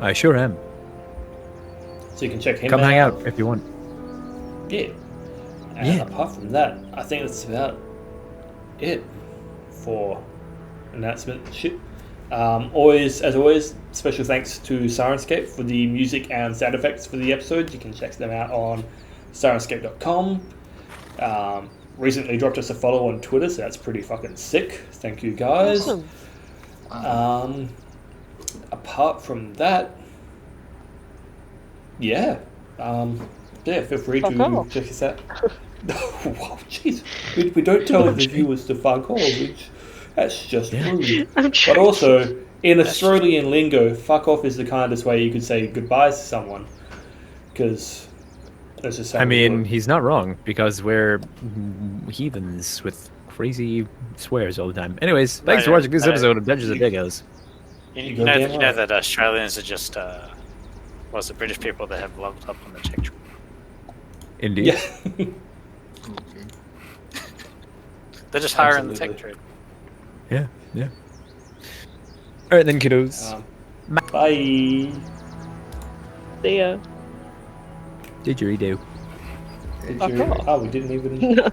I sure am. So you can check him Come out. hang out if you want. Yeah. And Yeah. apart from that, I think that's about it for announcement shit. As always, special thanks to Syrinscape for the music and sound effects for the episodes. You can check them out on syrinscape.com. Recently dropped us a follow on Twitter, so that's pretty fucking sick. Thank you guys. Awesome. Apart from that, yeah, feel free Fuck to off. check us out. Wow, jeez, we don't tell the viewers to fuck off, which that's just rude. I'm But joking. also, in Australian lingo, fuck off is the kindest way you could say goodbye to someone, because that's just how I we mean, work. he's not wrong because we're heathens with crazy swears all the time. Anyways, thanks for watching this episode of Dungeons and Dingoes. You You goddamn know right. that Australians are just the British people that have leveled up on the tech tree. Indeed. Yeah. Okay. They're just higher in the Absolutely. tech tree. Yeah, yeah. All right then, kiddos. Bye. See ya. Didgeridoo. Did Fuck you? off. Oh, we didn't even.